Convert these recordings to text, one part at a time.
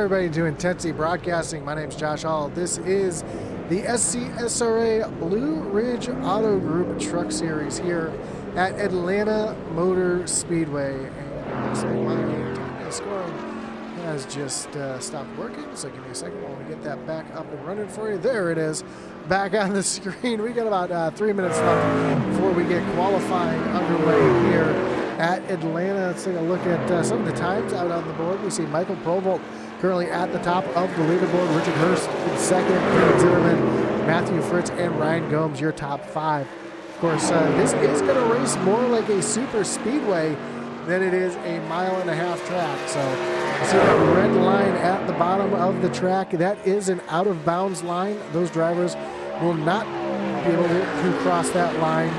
everybody to Intensity Broadcasting. My name's Josh Hall. This is the SCSRA Blue Ridge Auto Group Truck Series here at Atlanta Motor Speedway. And looks like my time scoring has just stopped working. So give me a second while we get that back up and running for you. There it is, back on the screen. We got about 3 minutes left before we get qualifying underway here at Atlanta. Let's take a look at some of the times out on the board. We see Michael Provolt currently at the top of the leaderboard. Richard Hurst in second, David Zimmerman, Matthew Fritz, and Ryan Gomes, your top five. Of course, this is going to race more like a super speedway than it is a mile-and-a-half track. So you see that red line at the bottom of the track. That is an out-of-bounds line. Those drivers will not be able to cross that line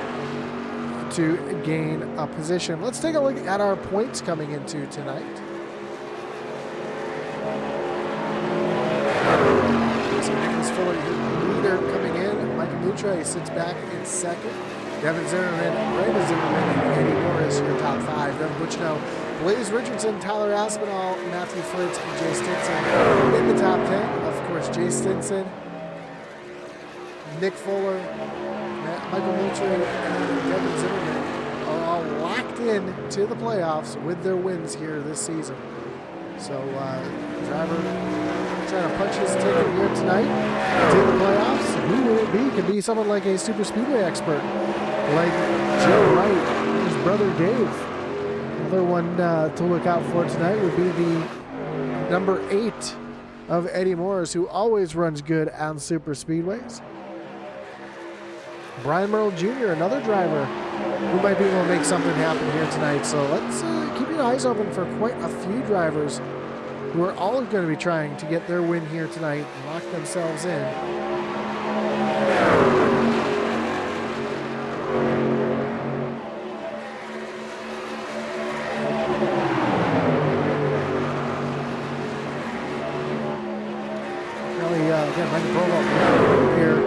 to gain a position. Let's take a look at our points coming into tonight. So Nicholas Fuller, your leader, coming in. Michael Moutre sits back in second. Devin Zimmerman, Brandon Zimmerman, and Eddie Morris, your top five. Devin Butchino, Blaze Richardson, Tyler Aspinall, Matthew Fritz, and Jay Stinson in the top 10. Of course, Jay Stinson, Nick Fuller, Michael Moutre, and Devin Zimmerman are all locked in to the playoffs with their wins here this season. So, driver trying to punch his ticket here tonight to the playoffs. Who would it be? Could be someone like a super speedway expert, like Joe Wright, his brother Dave. Another one to look out for tonight would be the number 8 of Eddie Morris, who always runs good on super speedways. Brian Merle Jr., another driver who might be able to make something happen here tonight. So let's keep your eyes open for quite a few drivers who are all going to be trying to get their win here tonight and lock themselves in. Really, again, Michael Provolt here.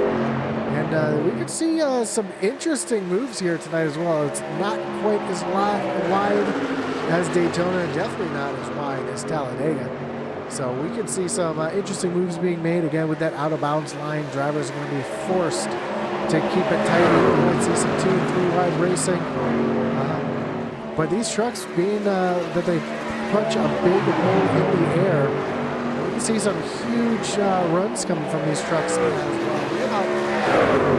And we could see some interesting moves here tonight as well. It's not quite as wide as Daytona, and definitely not as wide as Talladega. So we could see some interesting moves being made. Again, with that out-of-bounds line, drivers are going to be forced to keep it tight. We might see some 2 and 3 wide racing. But these trucks, being that they punch a big hole in the air, we can see some huge runs coming from these trucks as well. We have about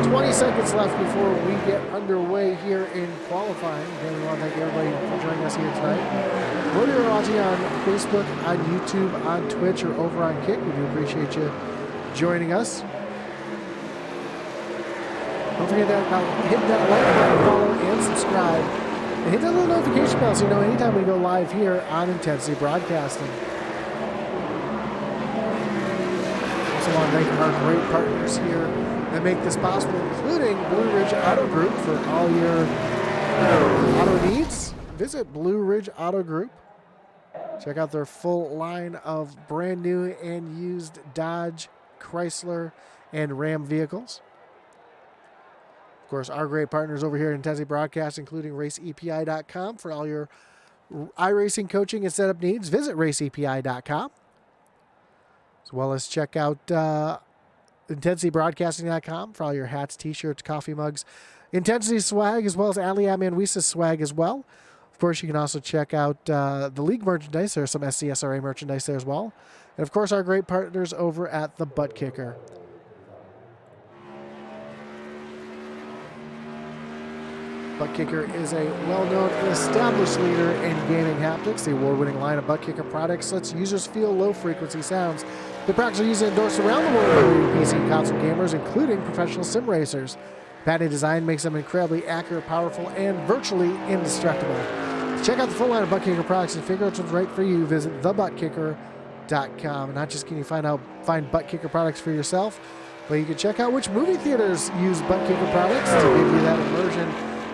20 seconds left before we get underway here in qualifying. Again, we want to thank everybody for joining us here tonight. Whether you're watching on Facebook, on YouTube, on Twitch, or over on Kick, we do appreciate you joining us. Don't forget that hit that like button, follow, and subscribe. And hit that little notification bell so you know anytime we go live here on Intensity Broadcasting. Also want to thank our great partners here that make this possible, including Blue Ridge Auto Group for all your auto needs. Visit Blue Ridge Auto Group. Check out their full line of brand new and used Dodge, Chrysler, and Ram vehicles. Of course, our great partners over here at Intensity Broadcast, including RaceEPI.com for all your iRacing coaching and setup needs. Visit RaceEPI.com. As well as check out IntensityBroadcasting.com for all your hats, t-shirts, coffee mugs, Intensity swag, as well as Ali Amanwisa's swag as well. Of course, you can also check out the league merchandise. There's some SCSRA merchandise there as well. And, of course, our great partners over at the Butt Kicker. Butt Kicker is a well-known and established leader in gaming haptics. The award-winning line of Butt Kicker products lets users feel low-frequency sounds. The products are used and endorsed around the world by PC and console gamers, including professional sim racers. Patented design makes them incredibly accurate, powerful, and virtually indestructible. To check out the full line of Butt Kicker products and figure out what's right for you, visit thebuttkicker.com. And not just can you find Butt Kicker products for yourself, but you can check out which movie theaters use Butt Kicker products to give you that immersion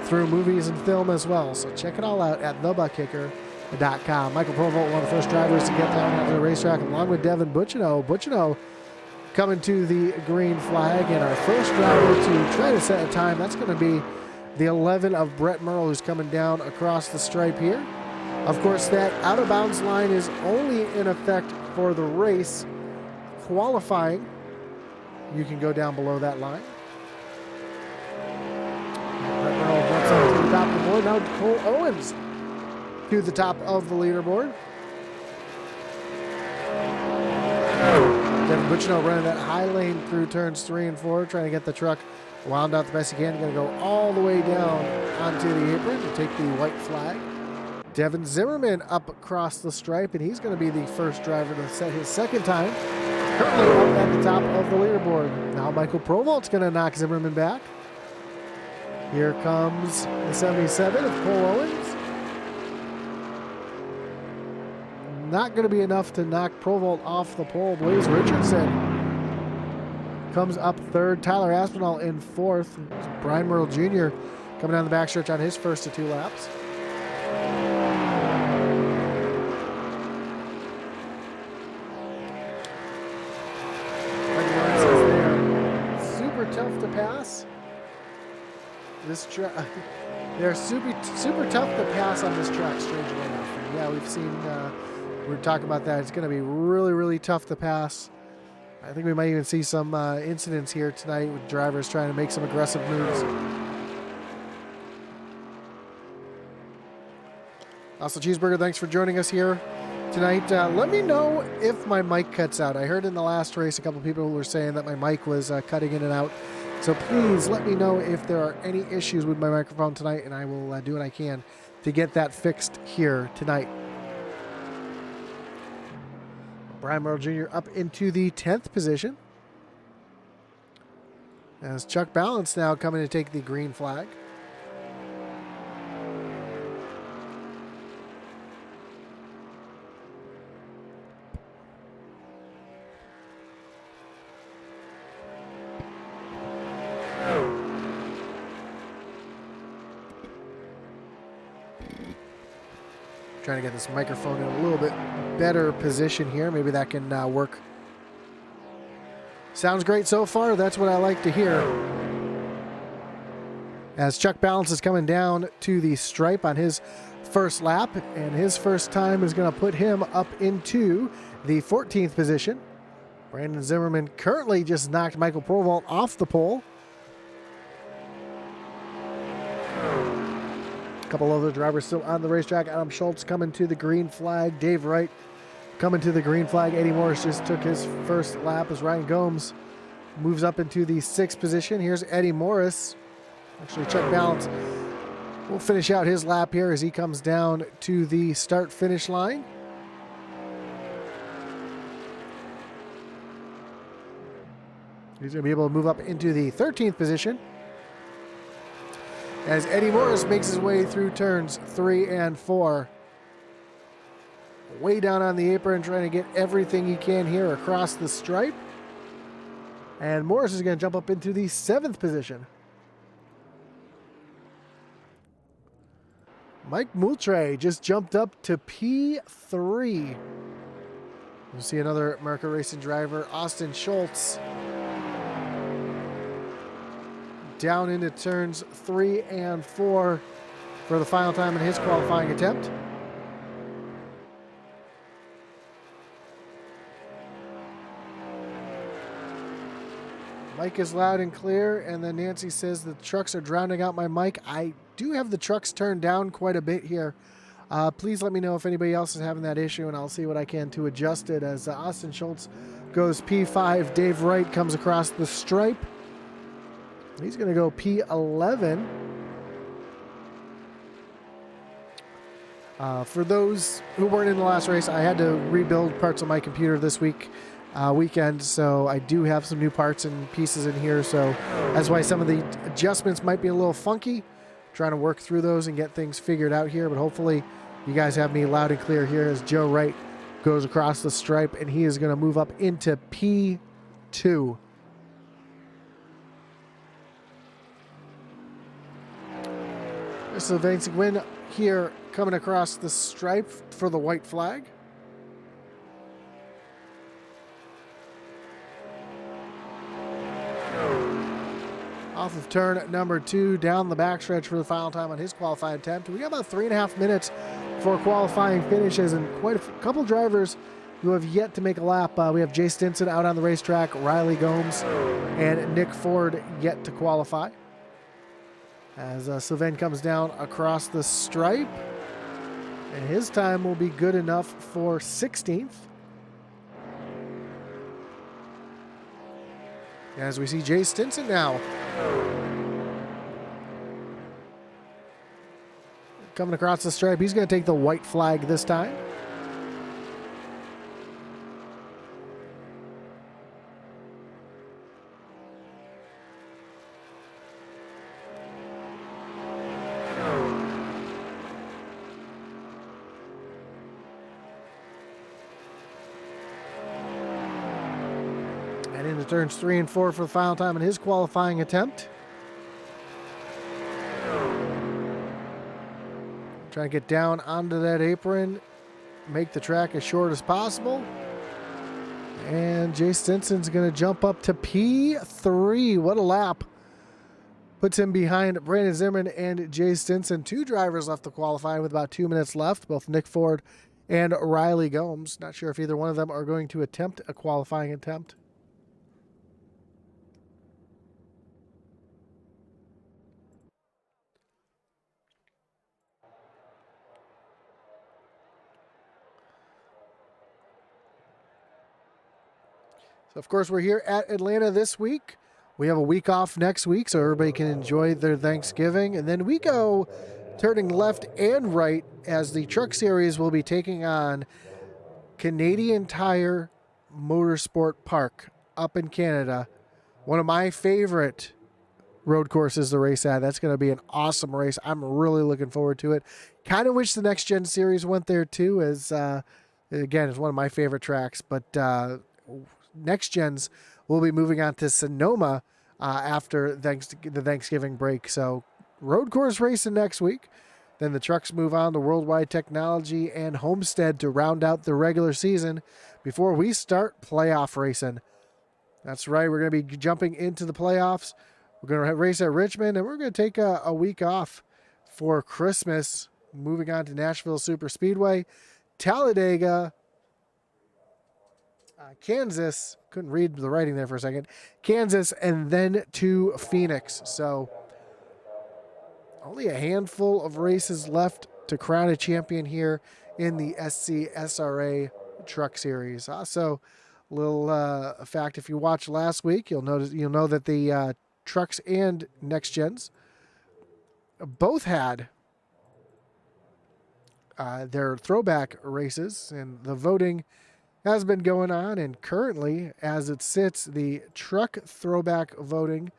through movies and film as well. So check it all out at thebuttkicker.com. Michael Provolt, one of the first drivers to get down onto the racetrack, along with Devin Butchino. Butchino coming to the green flag, and our first driver to try to set a time, that's going to be the 11 of Brett Merle, who's coming down across the stripe here. Of course, that out of bounds line is only in effect for the race. Qualifying, you can go down below that line. Jumps up to the top of the board. Now Cole Owens to the top of the leaderboard. Devin Buchino running that high lane through turns 3 and 4, trying to get the truck wound out the best he can. Going to go all the way down onto the apron to take the white flag. Devin Zimmerman up across the stripe, and he's going to be the first driver to set his second time. Currently up at the top of the leaderboard. Now Michael Provolt's going to knock Zimmerman back. Here comes the 77 of Cole Owens. Not going to be enough to knock Provolt off the pole. Blaze Richardson comes up third. Tyler Aspinall in fourth. Brian Merle Jr. coming down the backstretch on his first of 2 laps. Super tough to pass. They're super tough to pass on this track, strangely enough. And yeah, we've seen. We're talking about that. It's going to be really, really tough to pass. I think we might even see some incidents here tonight with drivers trying to make some aggressive moves. Also, Cheeseburger, thanks for joining us here tonight. Let me know if my mic cuts out. I heard in the last race a couple people were saying that my mic was cutting in and out. So please let me know if there are any issues with my microphone tonight, and I will do what I can to get that fixed here tonight. Brian Merle Jr. up into the 10th position. As Chuck Balance now coming to take the green flag. Trying to get this microphone in a little bit better position here. Maybe that can work. Sounds great so far. That's what I like to hear. As Chuck Balance is coming down to the stripe on his first lap, and his first time is going to put him up into the 14th position. Brandon Zimmerman currently just knocked Michael Provolt off the pole. A couple other drivers still on the racetrack. Adam Schultz coming to the green flag. Dave Wright coming to the green flag. Eddie Morris just took his first lap as Ryan Gomes moves up into the 6th position. Here's Eddie Morris. Actually, Chuck Balance will finish out his lap here as he comes down to the start-finish line. He's going to be able to move up into the 13th position as Eddie Morris makes his way through turns 3 and 4. Way down on the apron, trying to get everything he can here across the stripe. And Morris is going to jump up into the 7th position. Mike Moultrie just jumped up to P3. We'll see another America Racing driver, Austin Schultz, down into turns 3 and 4 for the final time in his qualifying attempt. Mic is loud and clear, and then Nancy says the trucks are drowning out my mic. I do have the trucks turned down quite a bit here. Please let me know if anybody else is having that issue, and I'll see what I can to adjust it. As Austin Schultz goes P5, Dave Wright comes across the stripe. He's going to go P11. For those who weren't in the last race, I had to rebuild parts of my computer this weekend, so I do have some new parts and pieces in here, so that's why some of the adjustments might be a little funky. Trying to work through those and get things figured out here, but hopefully you guys have me loud and clear here as Joe Wright goes across the stripe, and he is going to move up into P2. Sylvain Seguin here coming across the stripe for the white flag. Off of turn number 2, down the backstretch for the final time on his qualifying attempt. We got about 3.5 minutes for qualifying finishes, and quite a couple drivers who have yet to make a lap. We have Jay Stinson out on the racetrack, Riley Gomes, and Nick Ford yet to qualify. As Sylvain comes down across the stripe, and his time will be good enough for 16th. As we see Jay Stinson now coming across the stripe. He's going to take the white flag this time. And into turns 3 and 4 for the final time in his qualifying attempt. Trying to get down onto that apron, make the track as short as possible. And Jay Stinson's going to jump up to P3. What a lap. Puts him behind Brandon Zimmerman and Jay Stinson. 2 drivers left to qualify with about 2 minutes left, both Nick Ford and Riley Gomes. Not sure if either one of them are going to attempt a qualifying attempt. Of course, we're here at Atlanta this week. We have a week off next week, so everybody can enjoy their Thanksgiving. And then we go turning left and right as the Truck Series will be taking on Canadian Tire Motorsport Park up in Canada. One of my favorite road courses to race at. That's going to be an awesome race. I'm really looking forward to it. Kind of wish the Next Gen Series went there too, as again, it's one of my favorite tracks. But Next Gens will be moving on to Sonoma after the Thanksgiving break. So road course racing next week. Then the trucks move on to Worldwide Technology and Homestead to round out the regular season before we start playoff racing. That's right. We're going to be jumping into the playoffs. We're going to race at Richmond, and we're going to take a week off for Christmas, moving on to Nashville Super Speedway, Talladega, Kansas, couldn't read the writing there for a second, Kansas, and then to Phoenix. So only a handful of races left to crown a champion here in the SCSRA Truck Series. Also, a little fact, if you watched last week, you'll know that the trucks and Next Gens both had their throwback races, and the voting has been going on, and currently, as it sits, the truck throwback voting,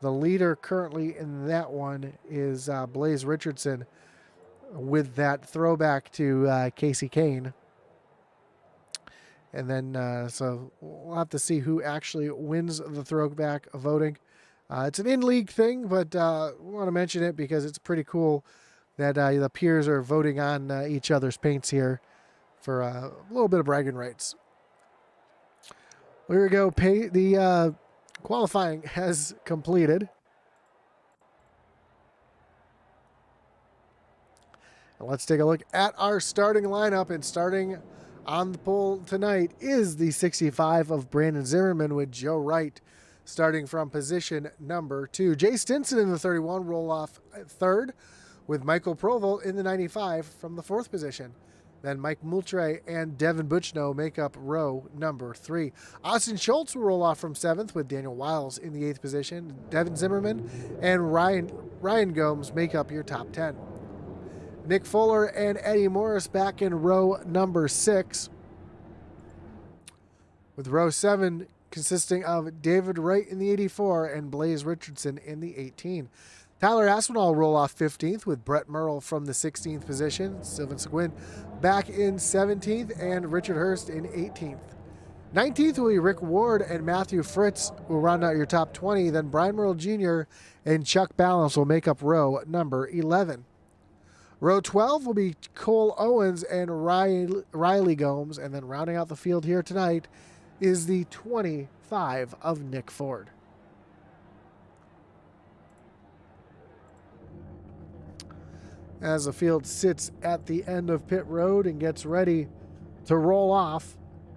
the leader currently in that one is Blaze Richardson with that throwback to Casey Kane. And then, so we'll have to see who actually wins the throwback voting. It's an in-league thing, but we want to mention it because it's pretty cool that the peers are voting on each other's paints here for a little bit of bragging rights. Here we go. The qualifying has completed. And let's take a look at our starting lineup. And starting on the pole tonight is the 65 of Brandon Zimmerman with Joe Wright starting from position number 2. Jay Stinson in the 31 roll off 3rd with Michael Provel in the 95 from the 4th position. Then Mike Moultrie and Devin Butchno make up row number 3. Austin Schultz will roll off from 7th with Daniel Wiles in the 8th position. Devin Zimmerman and Ryan Gomes make up your top 10. Nick Fuller and Eddie Morris back in row number 6. With row 7 consisting of David Wright in the 84 and Blaze Richardson in the 18. Tyler Aspinall will roll off 15th with Brett Merle from the 16th position. Sylvain Seguin back in 17th and Richard Hurst in 18th. 19th will be Rick Ward and Matthew Fritz will round out your top 20. Then Brian Merle Jr. and Chuck Balance will make up row number 11. Row 12 will be Cole Owens and Riley Gomes. And then rounding out the field here tonight is the 25 of Nick Ford. as the field sits at the end of pit road and gets ready to roll off.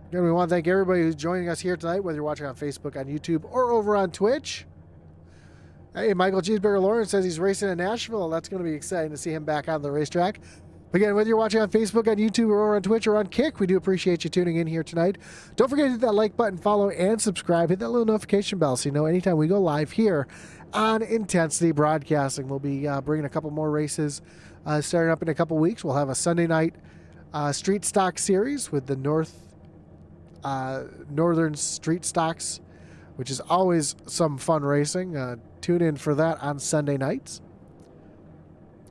Again, we want to thank everybody who's joining us here tonight, whether you're watching on Facebook, on YouTube, or over on Twitch. Hey, Michael Cheeseburger Lawrence says he's racing in Nashville. That's going to be exciting to see him back on the racetrack. Again, whether you're watching on Facebook, on YouTube, or over on Twitch, or on Kick, we do appreciate you tuning in here tonight. Don't forget to hit that like button, follow, and subscribe. Hit that little notification bell so you know anytime we go live here on Intensity Broadcasting. We'll be bringing a couple more races starting up in a couple weeks. We'll have a Sunday night street stock series with the Northern Street Stocks, which is always some fun racing. Tune in for that on Sunday nights.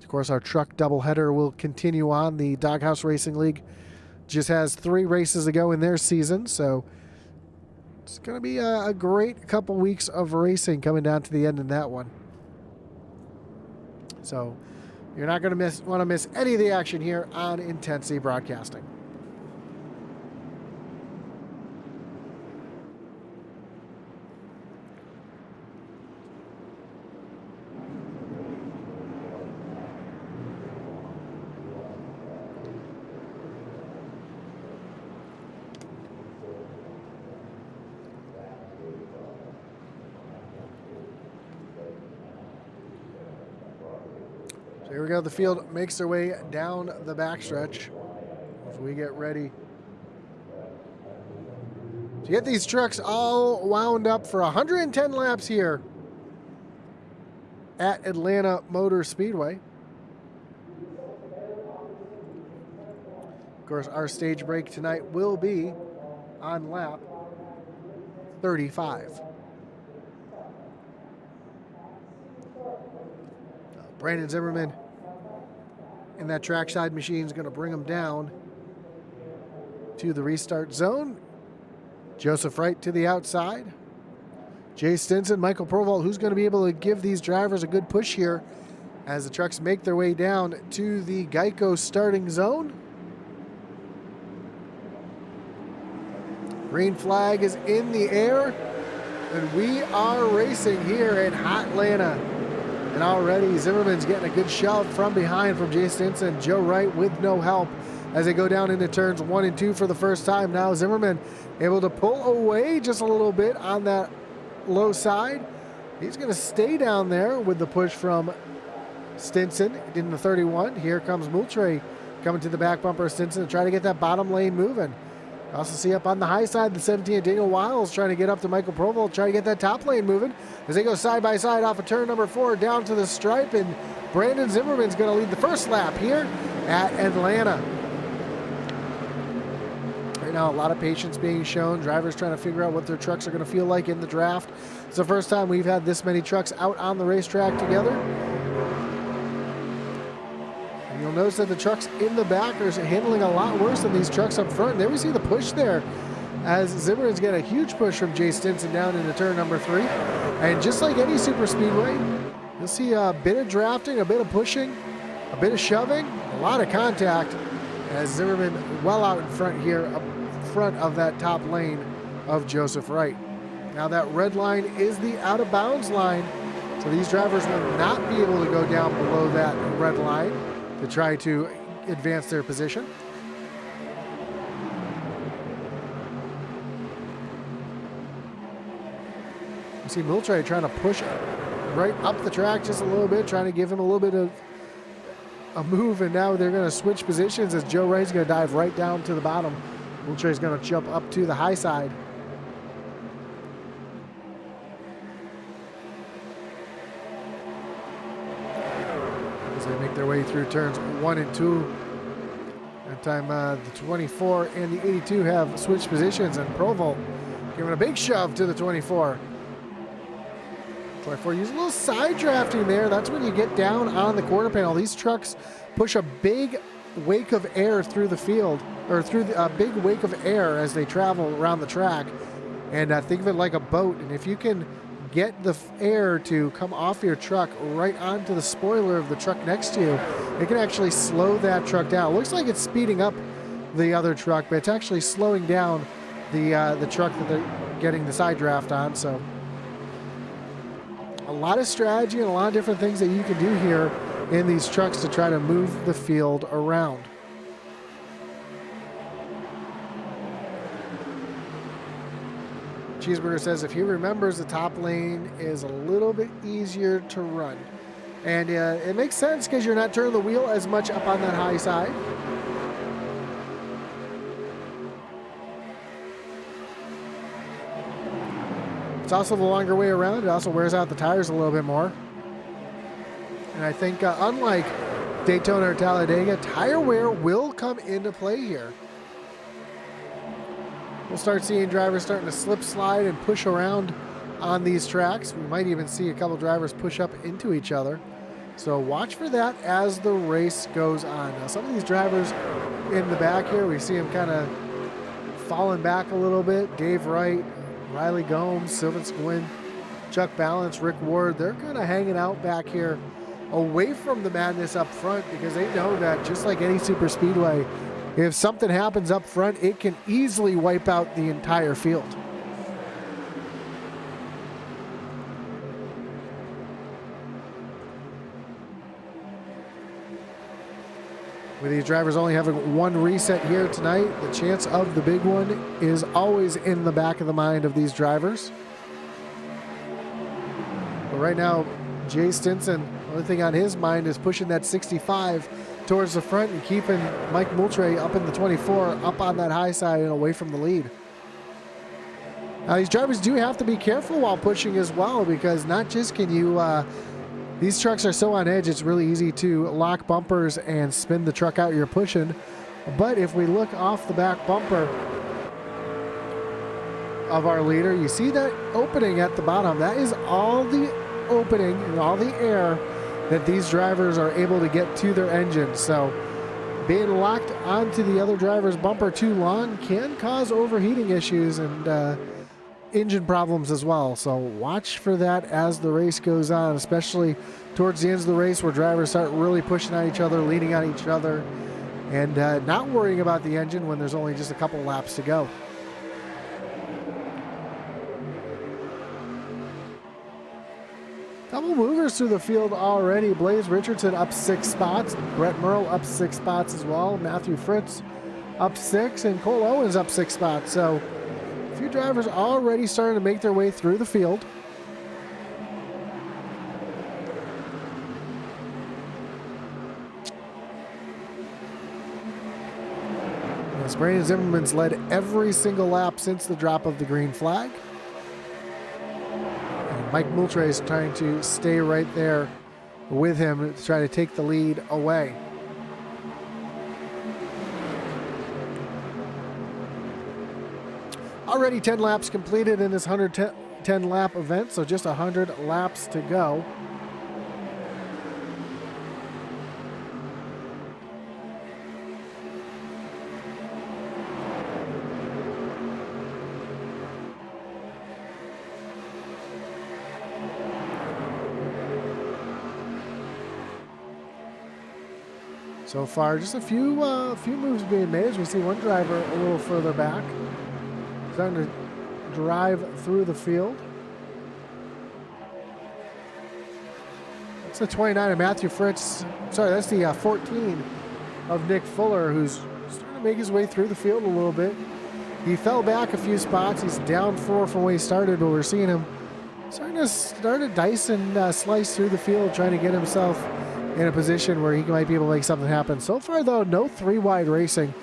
Of course, our truck doubleheader will continue on. The Doghouse Racing League just has 3 races to go in their season, so it's going to be a great couple weeks of racing coming down to the end in that one. So you're not going to want to miss any of the action here on Intensity Broadcasting. So here we go. The field makes their way down the backstretch as we get ready to get these trucks all wound up for 110 laps here at Atlanta Motor Speedway. Of course, our stage break tonight will be on lap 35. Brandon Zimmerman in that trackside machine is going to bring them down to the restart zone. Joseph Wright to the outside. Jay Stinson, Michael Provolt, who's going to be able to give these drivers a good push here as the trucks make their way down to the Geico starting zone. Green flag is in the air, and we are racing here in Hotlanta. And already Zimmerman's getting a good shove from behind from Jay Stinson. Joe Wright with no help as they go down into turns 1 and 2 for the first time. Now Zimmerman able to pull away just a little bit on that low side. He's going to stay down there with the push from Stinson in the 31. Here comes Moultrie coming to the back bumper of Stinson to try to get that bottom lane moving. Also see up on the high side, the 17, Daniel Wiles trying to get up to Michael Provolt, trying to get that top lane moving as they go side by side off of turn number 4 down to the stripe, and Brandon Zimmerman's going to lead the first lap here at Atlanta. Right now, a lot of patience being shown. Drivers trying to figure out what their trucks are going to feel like in the draft. It's the first time we've had this many trucks out on the racetrack together. And you'll notice that the trucks in the back are handling a lot worse than these trucks up front. And there we see the push there as Zimmerman's got a huge push from Jay Stinson down into turn number 3. And just like any super speedway, you'll see a bit of drafting, a bit of pushing, a bit of shoving, a lot of contact as Zimmerman well out in front here, up front of that top lane of Joseph Wright. Now that red line is the out of bounds line, so these drivers will not be able to go down below that red line to try to advance their position. You see Moultrie trying to push right up the track just a little bit, trying to give him a little bit of a move, and now they're going to switch positions as Joe Wright's going to dive right down to the bottom. Moultrie's going to jump up to the high side. As they make their way through turns 1 and 2. That time the 24 and the 82 have switched positions, and Provolt giving a big shove to the 24. 24 use a little side drafting there. That's when you get down on the quarter panel. These trucks push a big wake of air through the field, or through a big wake of air as they travel around the track. And think of it like a boat. And if you can get the air to come off your truck right onto the spoiler of the truck next to you, it can actually slow that truck down. It looks like it's speeding up the other truck, but it's actually slowing down the truck that they're getting the side draft on. So a lot of strategy and a lot of different things that you can do here in these trucks to try to move the field around. Cheeseburger says if he remembers, the top lane is a little bit easier to run. And it makes sense because you're not turning the wheel as much up on that high side. It's also the longer way around. It also wears out the tires a little bit more. And I think unlike Daytona or Talladega, tire wear will come into play here. We'll start seeing drivers starting to slip slide and push around on these tracks. We might even see a couple drivers push up into each other. So watch for that as the race goes on. Now some of these drivers in the back here, we see them kind of falling back a little bit. Dave Wright, Riley Gomes, Sylvan Squin, Chuck Balance, Rick Ward, they're kind of hanging out back here away from the madness up front because they know that just like any super speedway, if something happens up front, it can easily wipe out the entire field. With these drivers only having one reset here tonight, the chance of the big one is always in the back of the mind of these drivers. But right now, Jay Stinson, the only thing on his mind is pushing that 65 towards the front and keeping Mike Moultrie up in the 24, up on that high side and away from the lead. Now these drivers do have to be careful while pushing as well, because not just can you, these trucks are so on edge, it's really easy to lock bumpers and spin the truck out you're pushing. But if we look off the back bumper of our leader, you see that opening at the bottom. That is all the opening and all the air that these drivers are able to get to their engine. So being locked onto the other driver's bumper too long can cause overheating issues and engine problems as well. So watch for that as the race goes on, especially towards the ends of the race where drivers start really pushing on each other, leaning on each other, and not worrying about the engine when there's only just a couple laps to go. Couple movers through the field already. Blaze Richardson up 6 spots. Brett Merle up 6 spots as well. Matthew Fritz up 6. And Cole Owens up 6 spots. So a few drivers already starting to make their way through the field. As Brandon Zimmerman's led every single lap since the drop of the green flag. Mike Moultrie is trying to stay right there with him to try to take the lead away. Already 10 laps completed in this 110 lap event, so just 100 laps to go. So far, just a few moves being made as we see one driver a little further back, starting to drive through the field. That's the 29 of Matthew Fritz. Sorry, that's the 14 of Nick Fuller, who's starting to make his way through the field a little bit. He fell back a few spots. He's down 4 from where he started, but we're seeing him starting to dice and slice through the field, trying to get himself in a position where he might be able to make something happen. So far, though, no 3-wide racing.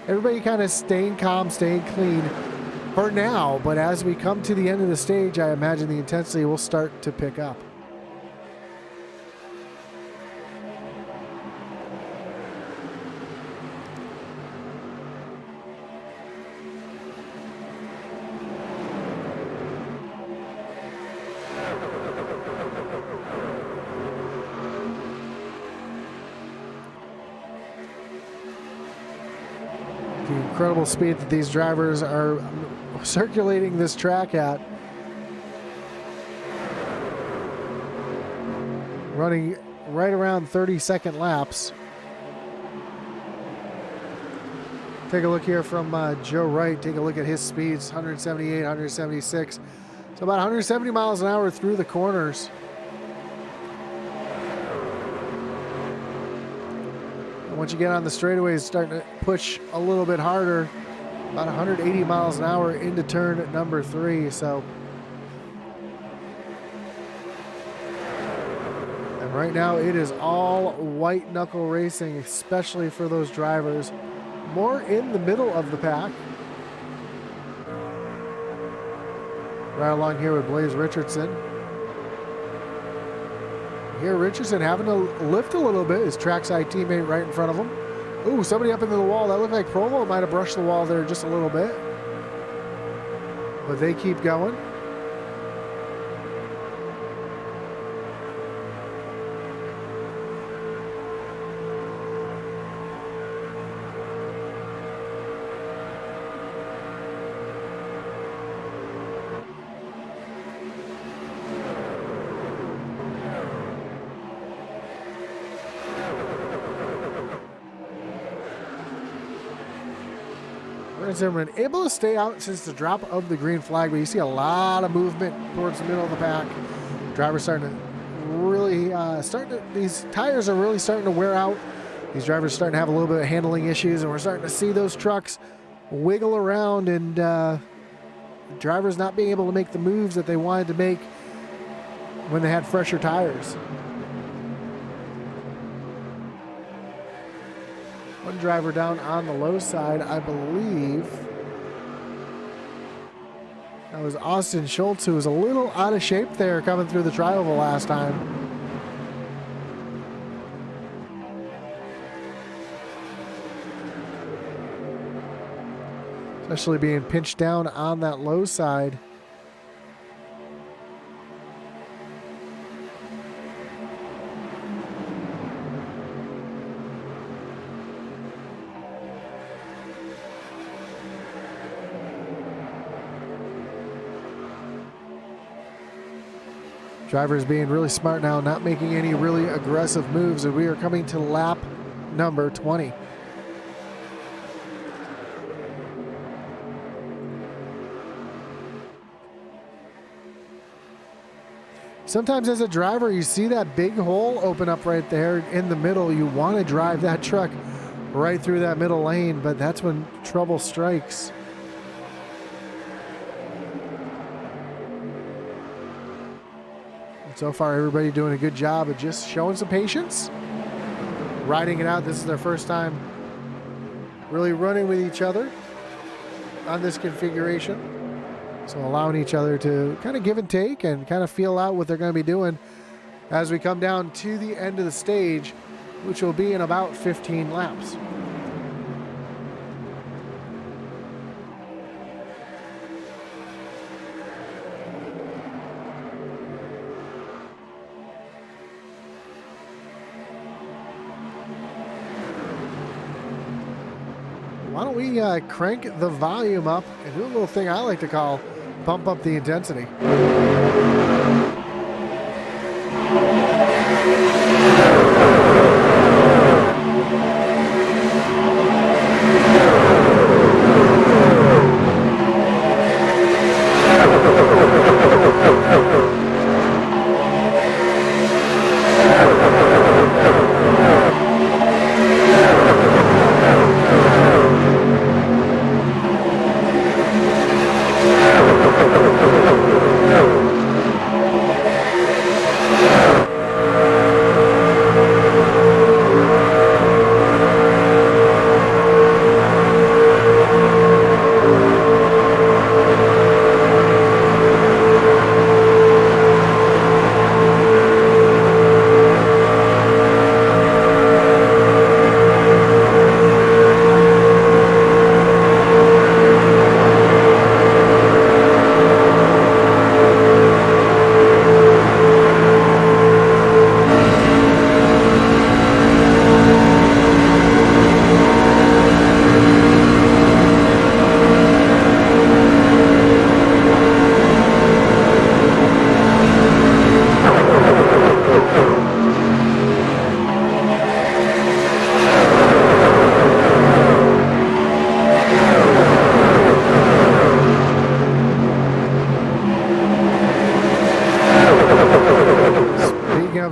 Everybody kind of staying calm, staying clean for now. But as we come to the end of the stage, I imagine the intensity will start to pick up. The incredible speed that these drivers are circulating this track at. Running right around 30-second laps. Take a look here from Joe Wright. Take a look at his speeds, 178, 176. So about 170 miles an hour through the corners. Once you get on the straightaway, it's starting to push a little bit harder, about 180 miles an hour into turn number 3. So, and right now it is all white knuckle racing, especially for those drivers more in the middle of the pack. Right along here with Blaze Richardson. Here Richardson having to lift a little bit, his trackside teammate right in front of him. Ooh, somebody up into the wall. That looked like Provo might have brushed the wall there just a little bit. But they keep going. Zimmerman able to stay out since the drop of the green flag, but you see a lot of movement towards the middle of the pack. Drivers starting to really these tires are really starting to wear out. These drivers are starting to have a little bit of handling issues, and we're starting to see those trucks wiggle around, and drivers not being able to make the moves that they wanted to make when they had fresher tires. One driver down on the low side, I believe. That was Austin Schultz, who was a little out of shape there coming through the tri-oval last time. Especially being pinched down on that low side. Drivers being really smart now, not making any really aggressive moves, and we are coming to lap number 20. Sometimes as a driver, you see that big hole open up right there in the middle. You want to drive that truck right through that middle lane, but that's when trouble strikes. So far, everybody doing a good job of just showing some patience, riding it out. This is their first time really running with each other on this configuration. So allowing each other to kind of give and take and kind of feel out what they're going to be doing as we come down to the end of the stage, which will be in about 15 laps. Why don't we crank the volume up and do a little thing I like to call pump up the intensity.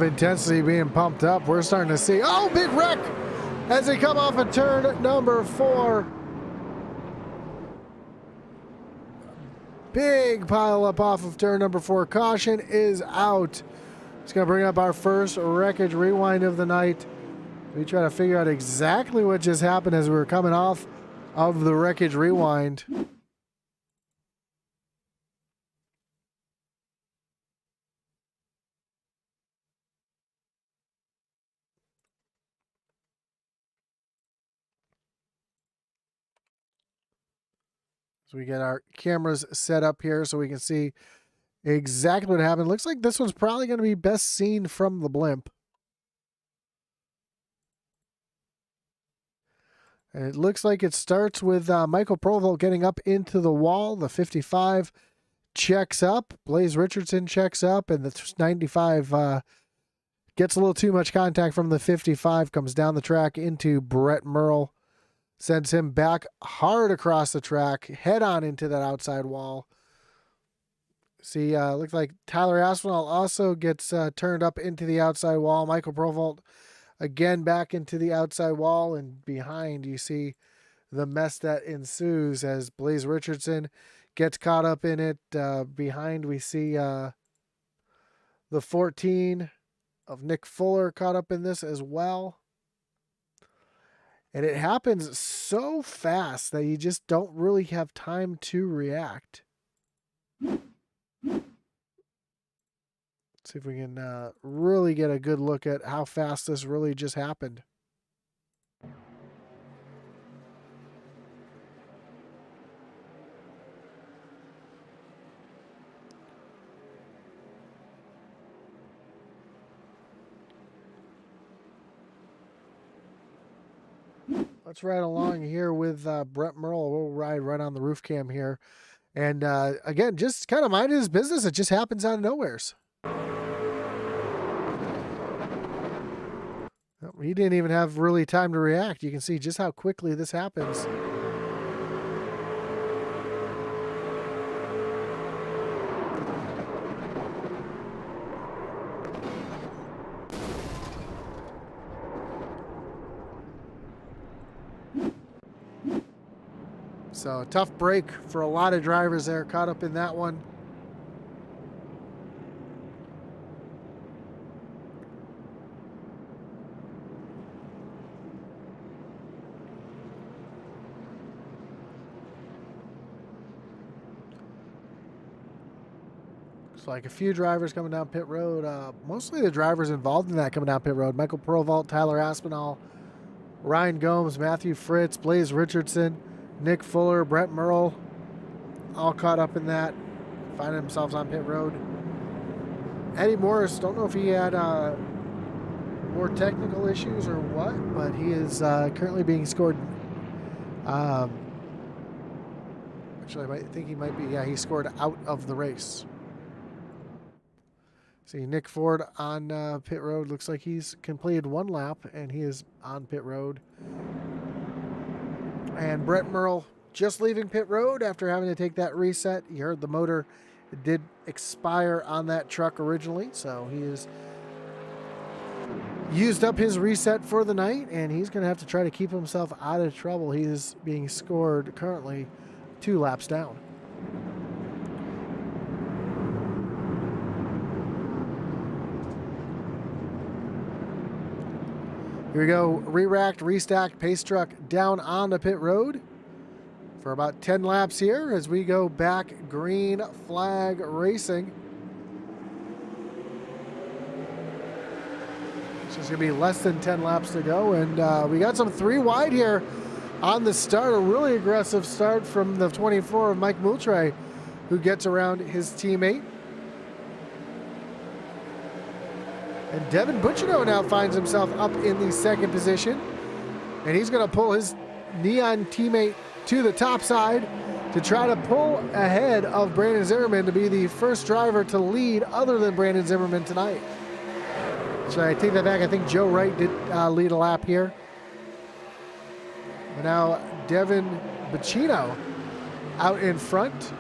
Intensity being pumped up. We're starting to see, oh, big wreck as they come off of turn number 4. Big pile up off of turn number 4. Caution is out. It's going to bring up our first wreckage rewind of the night. We try to figure out exactly what just happened as we were coming off of the wreckage rewind. So we get our cameras set up here so we can see exactly what happened. Looks like this one's probably going to be best seen from the blimp. And it looks like it starts with Michael Provolt getting up into the wall. The 55 checks up. Blaze Richardson checks up. And the 95 gets a little too much contact from the 55. Comes down the track into Brett Merle. Sends him back hard across the track, head on into that outside wall. See, looks like Tyler Aspinall also gets turned up into the outside wall. Michael Provolt again back into the outside wall, and behind you see the mess that ensues as Blaze Richardson gets caught up in it. Behind we see the 14 of Nick Fuller caught up in this as well. And it happens so fast that you just don't really have time to react. Let's see if we can really get a good look at how fast this really just happened. Let's ride along here with Brett Merle. We'll ride right on the roof cam here. And again, just kind of minding his business. It just happens out of nowheres. He didn't even have really time to react. You can see just how quickly this happens. So tough break for a lot of drivers there, caught up in that one. Looks like a few drivers coming down pit road. Mostly the drivers involved in that coming down pit road. Michael Provolt, Tyler Aspinall, Ryan Gomes, Matthew Fritz, Blaze Richardson, Nick Fuller, Brett Merle, all caught up in that, finding themselves on pit road. Eddie Morris, don't know if he had more technical issues or what, but he is currently being scored. Actually, I think he might be, yeah, he scored out of the race. See, Nick Ford on pit road. Looks like he's completed one lap, and he is on pit road. And Brett Merle just leaving pit road after having to take that reset. You heard the motor did expire on that truck originally, so he has used up his reset for the night, and he's going to have to try to keep himself out of trouble. He is being scored currently 2 laps down. Here we go, re-racked, restacked, pace truck down on the pit road for about 10 laps here as we go back green flag racing. It's just going to be less than 10 laps to go, and we got some 3 wide here on the start. A really aggressive start from the 24 of Mike Moultrie, who gets around his teammate. And Devin Bucciano now finds himself up in the 2nd position. And he's going to pull his Neon teammate to the top side to try to pull ahead of Brandon Zimmerman to be the first driver to lead other than Brandon Zimmerman tonight. So I take that back. I think Joe Wright did lead a lap here. But now Devin Bucciano out in front.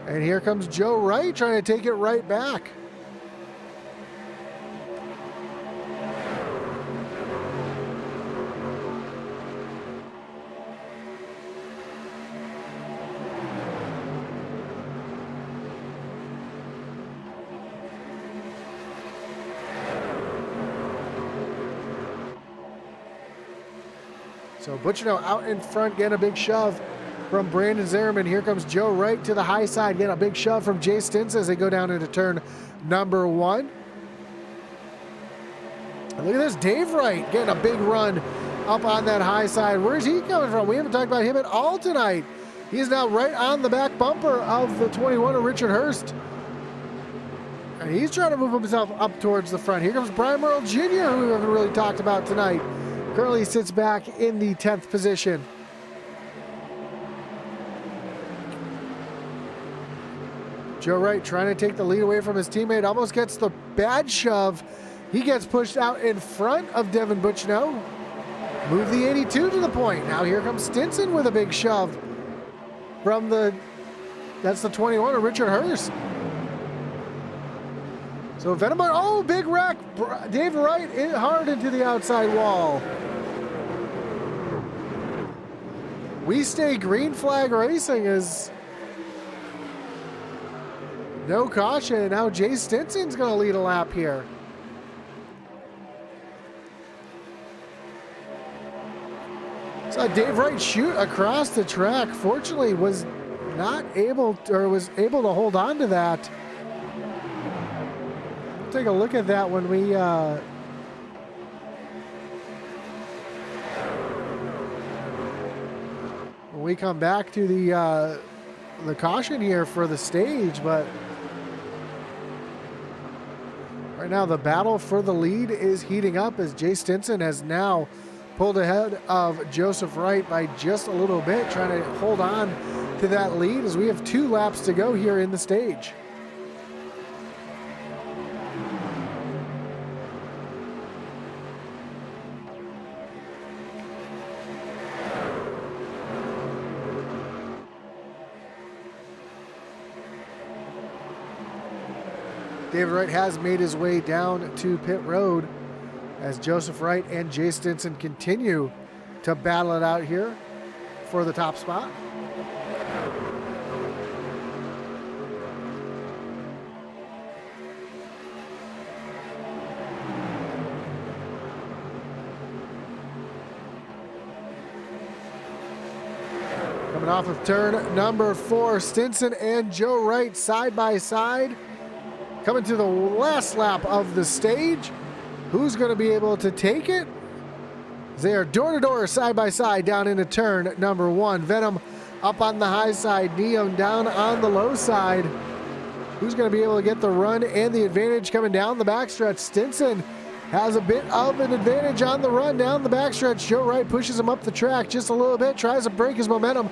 And here comes Joe Wright trying to take it right back. So Butchino out in front, getting a big shove from Brandon Zimmerman. Here comes Joe Wright to the high side, getting a big shove from Jay Stinson as they go down into turn number 1. And look at this, Dave Wright getting a big run up on that high side. Where's he coming from? We haven't talked about him at all tonight. He's now right on the back bumper of the 21 of Richard Hurst. And he's trying to move himself up towards the front. Here comes Brian Merle Jr., who we haven't really talked about tonight. Currently sits back in the 10th position. Joe Wright trying to take the lead away from his teammate. Almost gets the bad shove. He gets pushed out in front of Devin Butchino. Move the 82 to the point. Now here comes Stinson with a big shove from that's the 21 of Richard Hurst. So Venomar, oh, big wreck. Dave Wright hard into the outside wall. We stay green flag racing is no caution. And now Jay Stinson's going to lead a lap here. Saw Dave Wright shoot across the track. Fortunately, was not able to, or was able to hold on to that. We'll take a look at that when we come back to the caution here for the stage. But right now, the battle for the lead is heating up as Jay Stinson has now pulled ahead of Joseph Wright by just a little bit, trying to hold on to that lead as we have 2 laps to go here in the stage. David Wright has made his way down to pit road as Joseph Wright and Jay Stinson continue to battle it out here for the top spot. Coming off of turn number 4, Stinson and Joe Wright side by side. Coming to the last lap of the stage. Who's going to be able to take it? They are door to door, side by side, down into turn number 1. Venom up on the high side, Neon down on the low side. Who's going to be able to get the run and the advantage coming down the backstretch? Stinson has a bit of an advantage on the run down the backstretch. Joe Wright pushes him up the track just a little bit, tries to break his momentum,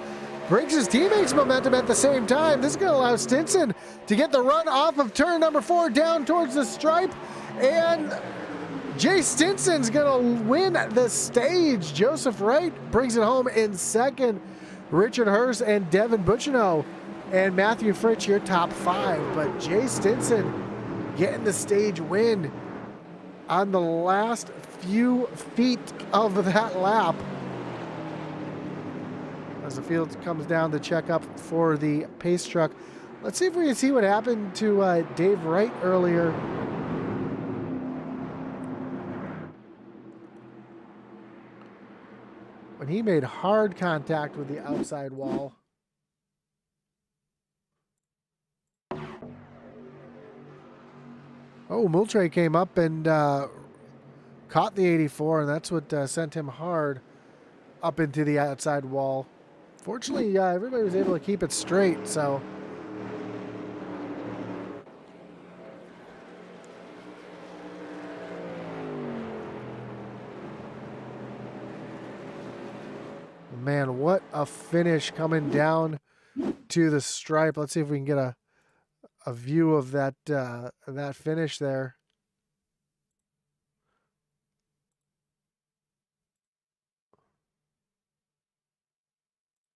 breaks his teammates' momentum at the same time. This is going to allow Stinson to get the run off of turn number 4 down towards the stripe. And Jay Stinson's going to win the stage. Joseph Wright brings it home in second. Richard Hurst and Devin Butchino and Matthew Fritsch, your top 5. But Jay Stinson getting the stage win on the last few feet of that lap. As the field comes down to check up for the pace truck. Let's see if we can see what happened to Dave Wright earlier. When he made hard contact with the outside wall. Oh, Moultrie came up and caught the 84, and that's what sent him hard up into the outside wall. Fortunately, everybody was able to keep it straight, so. Man, what a finish coming down to the stripe. Let's see if we can get a view of that finish there.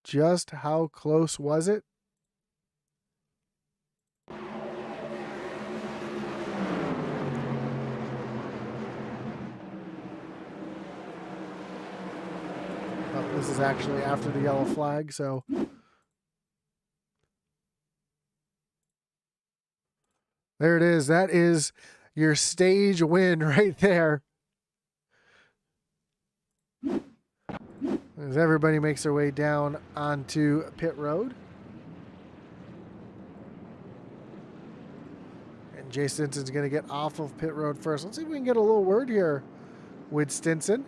Just how close was it? This is actually after the yellow flag, so. There it is. That is your stage win right there. as everybody makes their way down onto pit road. And Jay Stinson's going to get off of pit road first. Let's see if we can get a little word here with Stinson.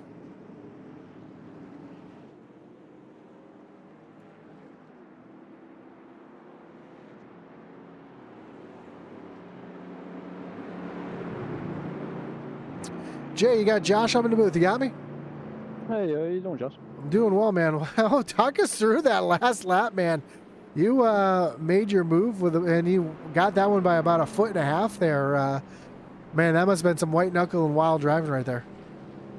Jay, you got Josh up in the booth. You got me? Hey, how you doing, Josh? I'm doing well, man. Wow, talk us through that last lap, man. You made your move and you got that one by about 1.5 feet there. Man, that must have been some white knuckle and wild driving right there.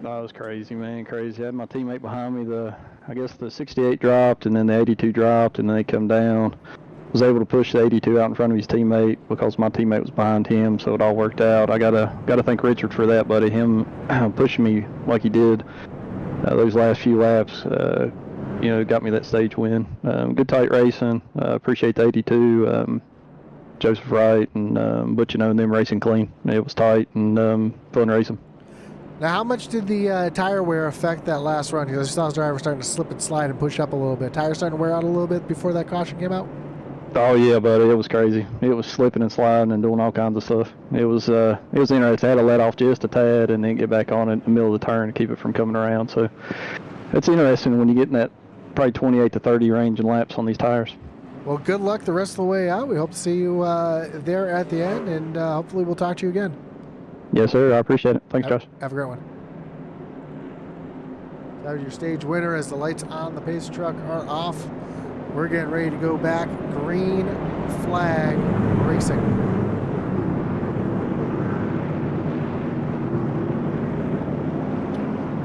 That was crazy, man, crazy. I had my teammate behind me. I guess the 68 dropped, and then the 82 dropped, and then they come down. Was able to push the 82 out in front of his teammate because my teammate was behind him, so it all worked out. I gotta thank Richard for that, buddy. Him pushing me like he did those last few laps, got me that stage win. Good tight racing. Appreciate the 82. Joseph Wright and Butch and them racing clean. It was tight and fun racing. Now, how much did the tire wear affect that last run? Because I saw the driver starting to slip and slide and push up a little bit. Tire starting to wear out a little bit before that caution came out? Oh yeah, buddy, it was crazy. It was slipping and sliding and doing all kinds of stuff. It was interesting. I had to let off just a tad and then get back on it in the middle of the turn to keep it from coming around. So it's interesting when you get in that probably 28 to 30 range in laps on these tires. Well, good luck the rest of the way out. We hope to see you there at the end, and hopefully we'll talk to you again. Yes, sir. I appreciate it. Thanks, Josh. Have a great one. That was your stage winner as the lights on the pace truck are off. We're getting ready to go back. Green flag racing.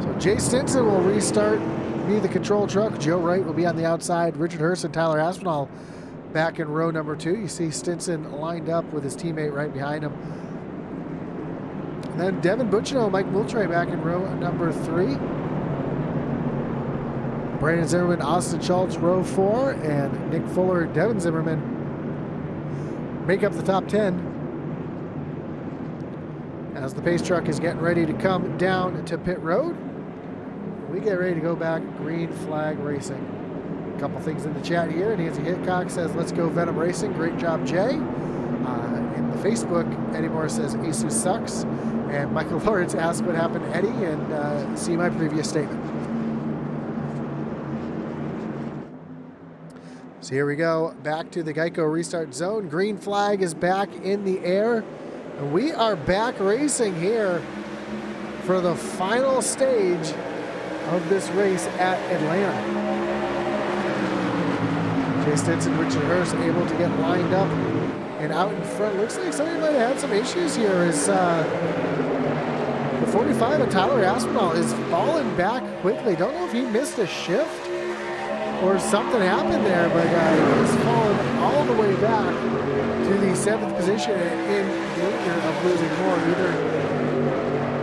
So Jay Stinson will restart, be the control truck. Joe Wright will be on the outside. Richard Hurst and Tyler Aspinall back in row number 2. You see Stinson lined up with his teammate right behind him. And then Devin Butchino and Mike Moultrie back in row number 3. Brandon Zimmerman, Austin Schultz, row 4, and Nick Fuller, Devin Zimmerman make up the top 10 as the pace truck is getting ready to come down to pit road. We get ready to go back. Green flag racing. A couple things in the chat here. Nancy Hitchcock says, "Let's go Venom Racing. Great job, Jay." In the Facebook, Eddie Morris says, "ASUS sucks." And Michael Lawrence asked what happened to Eddie, and see my previous statement. So here we go, back to the Geico restart zone. Green flag is back in the air. And we are back racing here for the final stage of this race at Atlanta. Jay Stinson, Richard Hurst able to get lined up and out in front. Looks like somebody might have had some issues here as the 45 of Tyler Aspinall is falling back quickly. Don't know if he missed a shift or something happened there, but he's fallen all the way back to the 7th position in danger of losing more. Either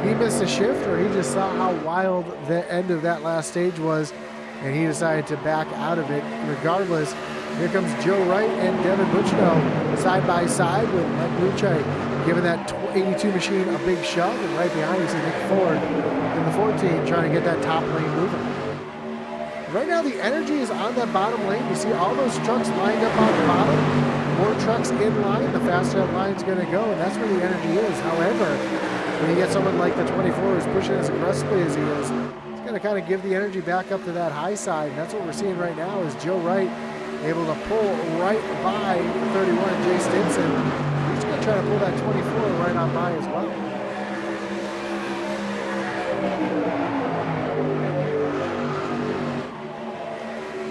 he missed a shift or he just saw how wild the end of that last stage was and he decided to back out of it. Regardless, here comes Joe Wright and Devin Butchino side by side with Mike Luce giving that 82 machine a big shove, and right behind you see Nick Ford in the 14 trying to get that top lane moving. Right now, the energy is on that bottom lane. You see all those trucks lined up on the bottom. More trucks in line, the faster that line's going to go, and that's where the energy is. However, when you get someone like the 24 who's pushing as aggressively as he is, it's going to kind of give the energy back up to that high side. And that's what we're seeing right now is Joe Wright able to pull right by the 31, Jay Stinson. He's going to try to pull that 24 right on by as well.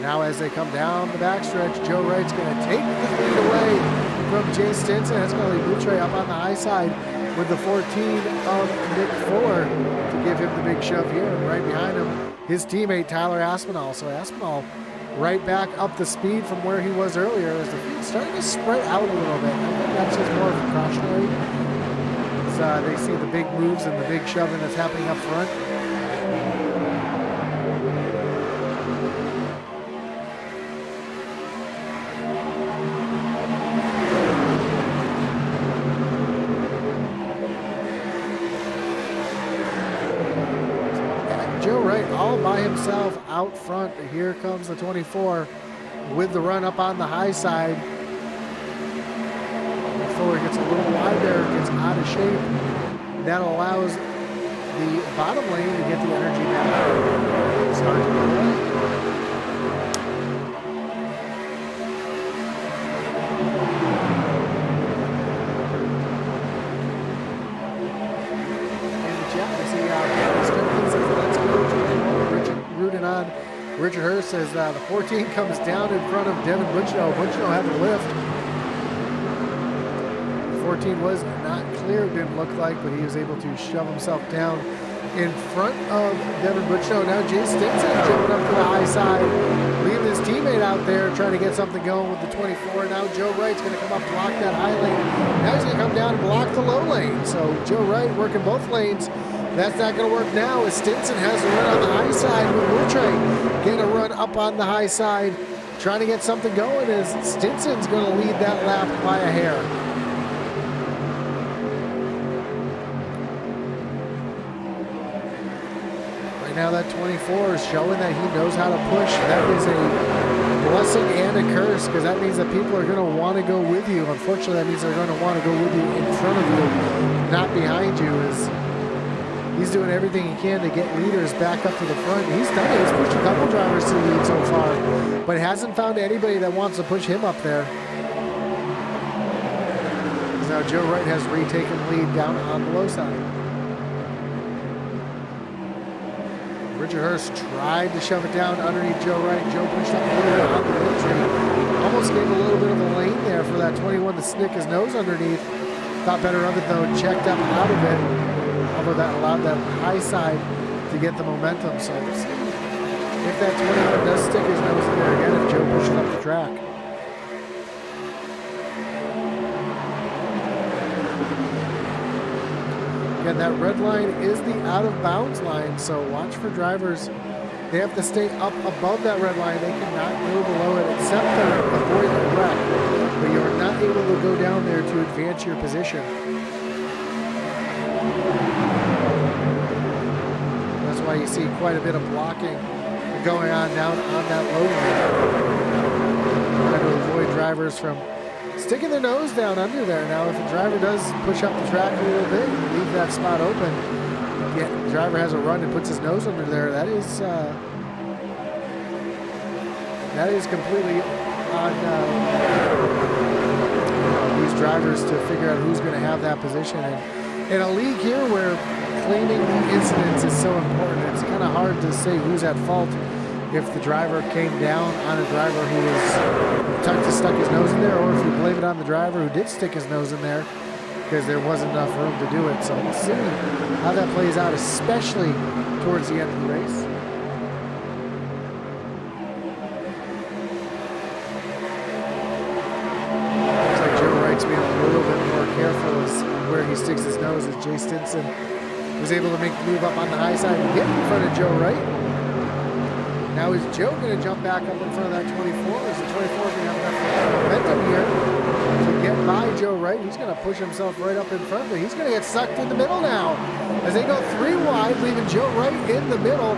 Now as they come down the backstretch, Joe Wright's going to take the lead away from Jay Stinson. That's going to leave Boutre up on the high side with the 14 of Nick Fuller to give him the big shove here. And right behind him, his teammate Tyler Aspinall. So Aspinall right back up the speed from where he was earlier as the field's starting to spread out a little bit. I think that's just more of a precautionary. As they see the big moves and the big shoving that's happening up front. Joe Wright Wright all by himself out front. Here comes the 24 with the run up on the high side. Fuller gets a little wide there, gets out of shape. That allows the bottom lane to get the energy back. Start to go away. Richard Hurst says the 14 comes down in front of Devin Butchno. Butchno had the lift. The 14 was not clear, it didn't look like, but he was able to shove himself down in front of Devin Butchno. Now Jay Stinson jumping up to the high side, leaving his teammate out there trying to get something going with the 24. Now Joe Wright's going to come up, block that high lane. Now he's going to come down and block the low lane. So Joe Wright working both lanes. That's not going to work now as Stinson has a run on the high side with Wiltre getting a run up on the high side, trying to get something going as Stinson's going to lead that lap by a hair. Right now that 24 is showing that he knows how to push. That is a blessing and a curse because that means that people are going to want to go with you. Unfortunately, that means they're going to want to go with you in front of you, not behind you. He's doing everything he can to get leaders back up to the front. He's done it. He's pushed a couple drivers to the lead so far, but hasn't found anybody that wants to push him up there. Now Joe Wright has retaken lead down on the low side. Richard Hurst tried to shove it down underneath Joe Wright. Joe pushed up a little bit on the entry. Almost gave a little bit of a lane there for that 21 to stick his nose underneath. Thought better of it though, checked up out of it. Although that allowed that high side to get the momentum. So we'll see if that 21 does stick his nose in there again, if Joe pushes up the track. Again, that red line is the out of bounds line, so watch for drivers. They have to stay up above that red line. They cannot go below it except to avoid the wreck. But you're not able to go down there to advance your position. That's why you see quite a bit of blocking going on down on that low lane. Trying to avoid drivers from sticking their nose down under there. Now, if a driver does push up the track a little bit and leave that spot open, the driver has a run and puts his nose under there, that is completely on these drivers to figure out who's going to have that position. And in a league here where cleaning the incidents is so important, it's kind of hard to say who's at fault if the driver came down on a driver who was stuck his nose in there, or if you blame it on the driver who did stick his nose in there because there wasn't enough room to do it. So we'll see how that plays out, especially towards the end of the race. Looks like Joe Wright's being a little bit more careful as where he sticks his nose, as Jay Stinson was able to make the move up on the high side and get in front of Joe Wright. Now is Joe going to jump back up in front of that 24? Is the 24 going to have enough momentum here to get by Joe Wright? He's going to push himself right up in front, but he's going to get sucked in the middle now as they go 3 wide, leaving Joe Wright in the middle.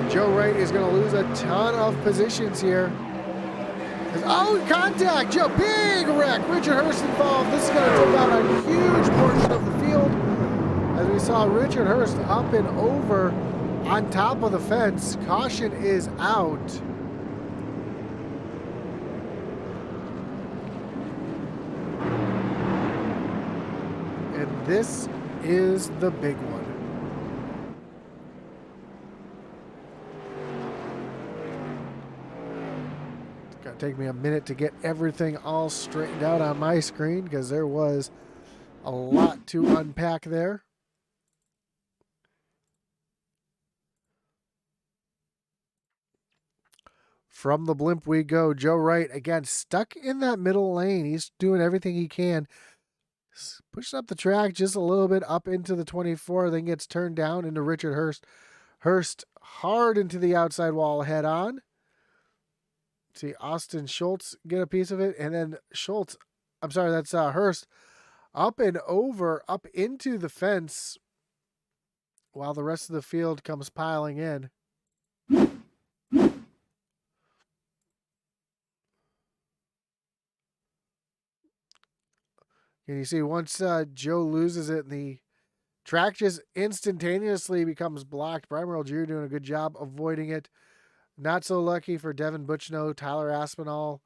Joe Wright is going to lose a ton of positions here. Oh, contact! Joe, big wreck. Richard Hurst involved. This is going to take out a huge portion of the field as we saw Richard Hurst up and over on top of the fence. Caution is out. And this is the big one. It's going to take me a minute to get everything all straightened out on my screen because there was a lot to unpack there. From the blimp we go. Joe Wright, again, stuck in that middle lane. He's doing everything he can. Pushes up the track just a little bit up into the 24, then gets turned down into Richard Hurst. Hurst hard into the outside wall head on. See Austin Schultz get a piece of it, and then Hurst up and over, up into the fence while the rest of the field comes piling in. And you see once Joe loses it, the track just instantaneously becomes blocked. Brian Merle Jr. doing a good job avoiding it. Not so lucky for Devin Butchno, Tyler Aspinall,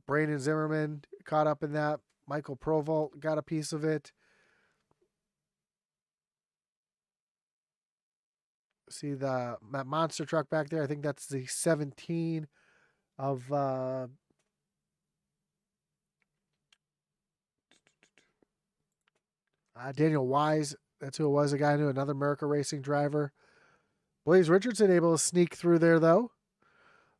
Brandon Zimmerman caught up in that. Michael Provolt got a piece of it. See that monster truck back there. I think that's the 17 of Daniel Wise. That's who it was. A guy I knew, another America Racing driver. Blaze Richardson able to sneak through there though.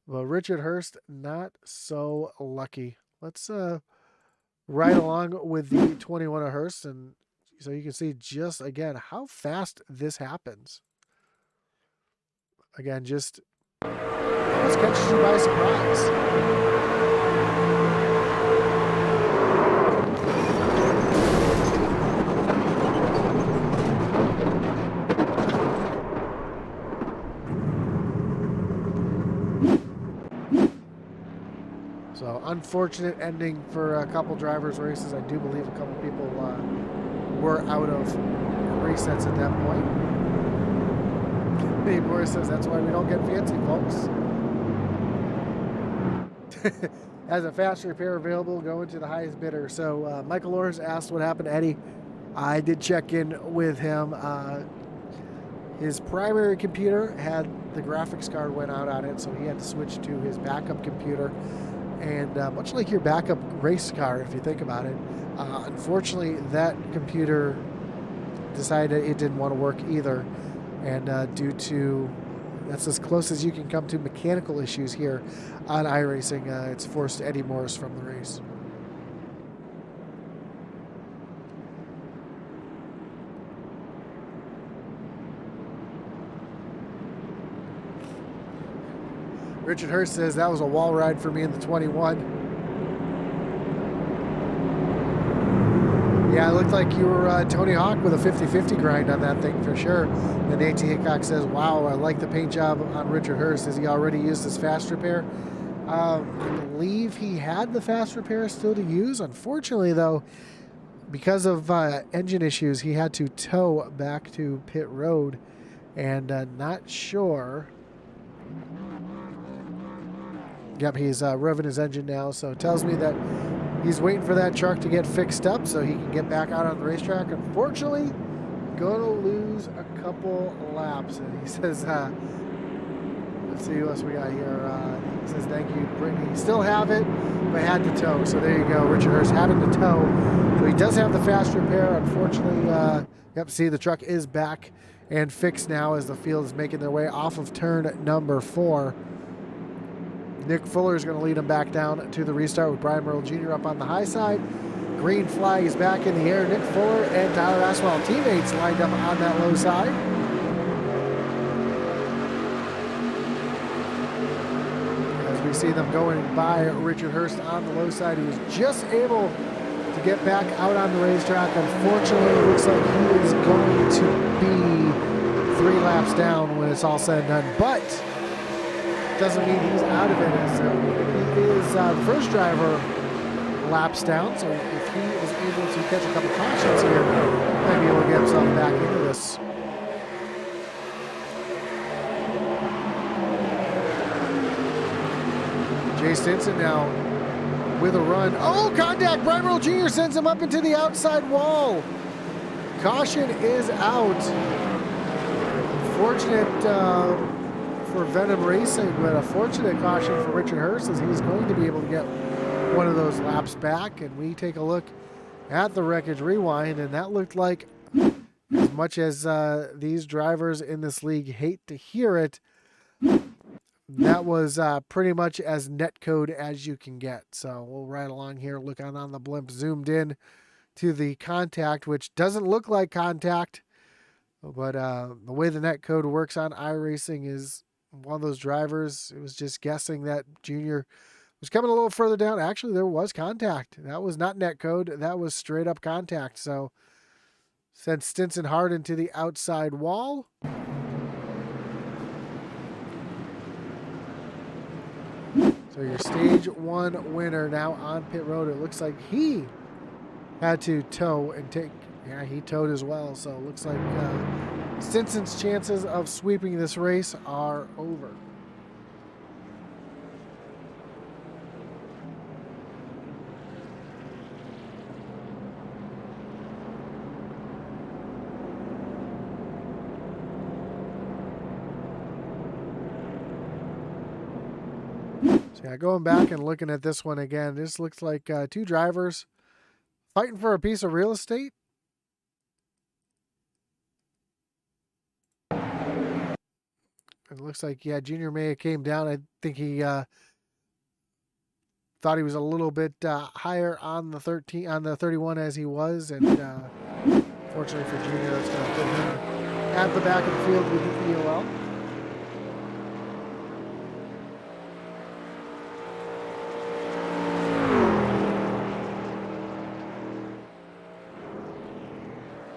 Well, Richard Hurst not so lucky. Let's ride along with the 21 of Hurst, and so you can see just again how fast this happens. Again, just almost catches you by surprise. So unfortunate ending for a couple drivers' races. I do believe a couple people were out of resets at that point. Dave Morris says that's why we don't get fancy, folks. Has a fast repair available, going to the highest bidder. So Michael Lawrence asked what happened to Eddie. I did check in with him. His primary computer had the graphics card went out on it, so he had to switch to his backup computer. And much like your backup race car, if you think about it, unfortunately that computer decided it didn't want to work either. And due to, that's as close as you can come to mechanical issues here on iRacing, it's forced Eddie Morris from the race. Richard Hurst says that was a wall ride for me in the 21. Yeah, it looked like you were Tony Hawk with a 50-50 grind on that thing for sure. And Nancy Hickok says, wow, I like the paint job on Richard Hurst. Has he already used his fast repair? I believe he had the fast repair still to use. Unfortunately, though, because of engine issues, he had to tow back to pit road. And not sure. Yep, he's revving his engine now, so it tells me that he's waiting for that truck to get fixed up so he can get back out on the racetrack. Unfortunately, going to lose a couple laps. And he says, let's see what else we got here. He says, thank you, Brittany. Still have it, but had to tow. So there you go, Richard Hurst having to tow. So he does have the fast repair. Unfortunately, yep, see the truck is back and fixed now as the field is making their way off of turn number 4. Nick Fuller is going to lead him back down to the restart with Brian Merle Jr. up on the high side. Green flag is back in the air. Nick Fuller and Tyler Aspinall teammates lined up on that low side. As we see them going by Richard Hurst on the low side, he was just able to get back out on the racetrack. Unfortunately, it looks like he is going to be 3 laps down when it's all said and done. But doesn't mean he's out of it, as he is the first driver laps down, so if he is able to catch a couple cautions here, he might be able to get himself back into this. Jay Stinson now with a run. Oh, contact! Brian Merle Jr. sends him up into the outside wall. Caution is out. Unfortunate for Venom Racing, but a fortunate caution for Richard Hurst, as he's going to be able to get one of those laps back. And we take a look at the wreckage rewind, and that looked like, as much as these drivers in this league hate to hear it, that was pretty much as netcode as you can get. So we'll ride along here, look on the blimp, zoomed in to the contact, which doesn't look like contact, but the way the netcode works on iRacing is one of those drivers, it was just guessing that Junior was coming a little further down. Actually, there was contact. That was not netcode. That was straight up contact. So sent Stinson hard into the outside wall. So your stage 1 winner now on pit road. It looks like he had to tow and take. Yeah, he towed as well. So it looks like Stinson's chances of sweeping this race are over. So yeah, going back and looking at this one again, this looks like two drivers fighting for a piece of real estate. It looks like, yeah, Junior Maya came down. I think he thought he was a little bit higher on the 31 as he was, and fortunately for Junior, that's going to put him at the back of the field with the EOL.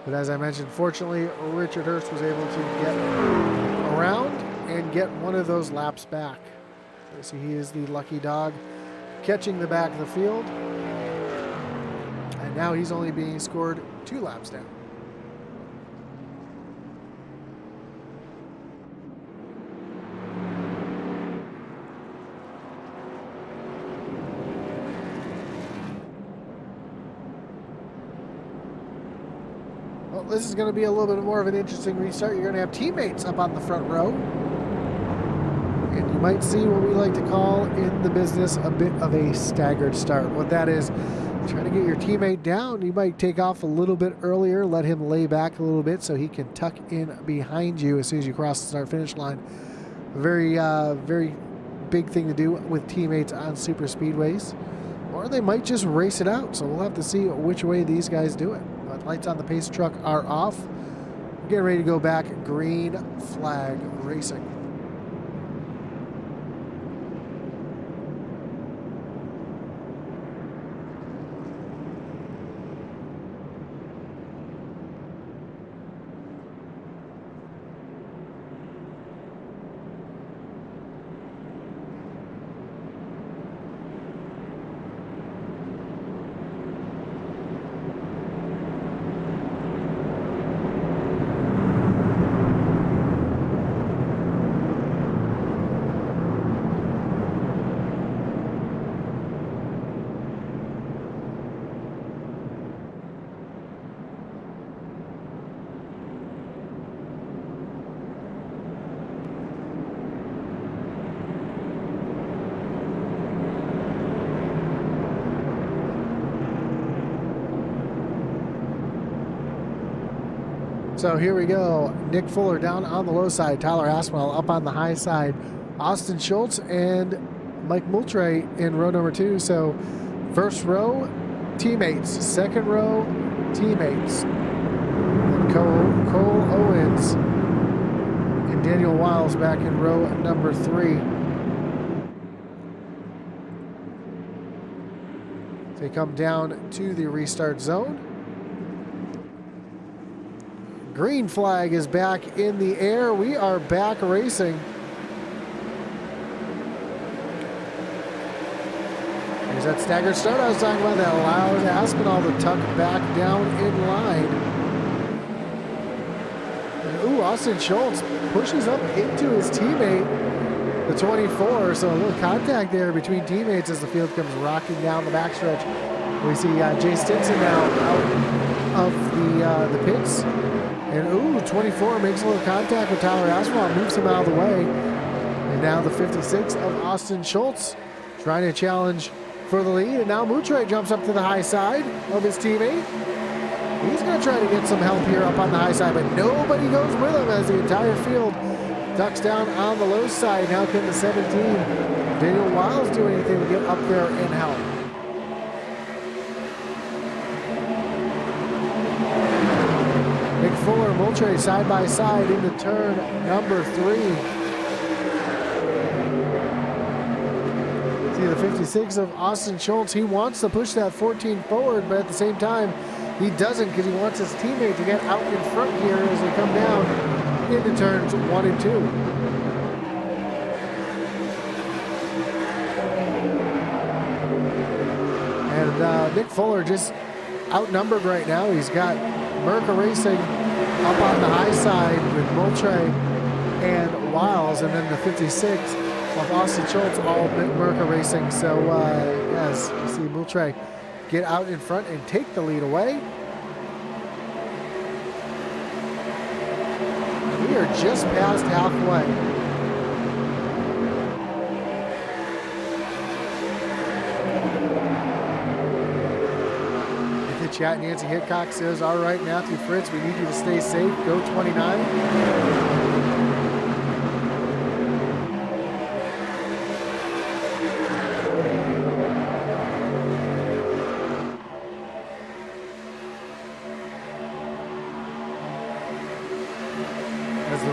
But as I mentioned, fortunately, Richard Hurst was able to get around and get one of those laps back. So he is the lucky dog, catching the back of the field. And now he's only being scored 2 laps down. Well, this is going to be a little bit more of an interesting restart. You're going to have teammates up on the front row. And you might see what we like to call in the business a bit of a staggered start. What that is, trying to get your teammate down. You might take off a little bit earlier, let him lay back a little bit so he can tuck in behind you as soon as you cross the start-finish line. Very, very big thing to do with teammates on super speedways. Or they might just race it out. So we'll have to see which way these guys do it. But lights on the pace truck are off. We're getting ready to go back. Green flag racing. So here we go. Nick Fuller down on the low side. Tyler Aspinall up on the high side. Austin Schultz and Mike Moultrie in row number 2. So first row, teammates. Second row, teammates. And Cole Owens and Daniel Wiles back in row number 3. They come down to the restart zone. Green flag is back in the air. We are back racing. There's that staggered start I was talking about that allows Aspinall to tuck back down in line. And, ooh, Austin Schultz pushes up into his teammate, the 24. So a little contact there between teammates as the field comes rocking down the backstretch. We see Jay Stinson now out of the pits. And ooh, 24 makes a little contact with Tyler Aspinall, moves him out of the way. And now the 56 of Austin Schultz trying to challenge for the lead. And now Moultrie jumps up to the high side of his teammate. He's going to try to get some help here up on the high side, but nobody goes with him as the entire field ducks down on the low side. Now can the 17. Daniel Wiles do anything to get up there and help? Nick Fuller, Moultrie side by side into turn number 3. See the 56 of Austin Schultz. He wants to push that 14 forward, but at the same time, he doesn't because he wants his teammate to get out in front here as they come down into turns 1 and 2. And Nick Fuller just outnumbered right now. He's got Merca Racing up on the high side with Moultrie and Wiles, and then the 56 of Austin Schultz, all Merca Racing. So as you see Moultrie get out in front and take the lead away. We are just past halfway. In the chat, Nancy Hitchcock says, all right, Matthew Fritz, we need you to stay safe. Go 29.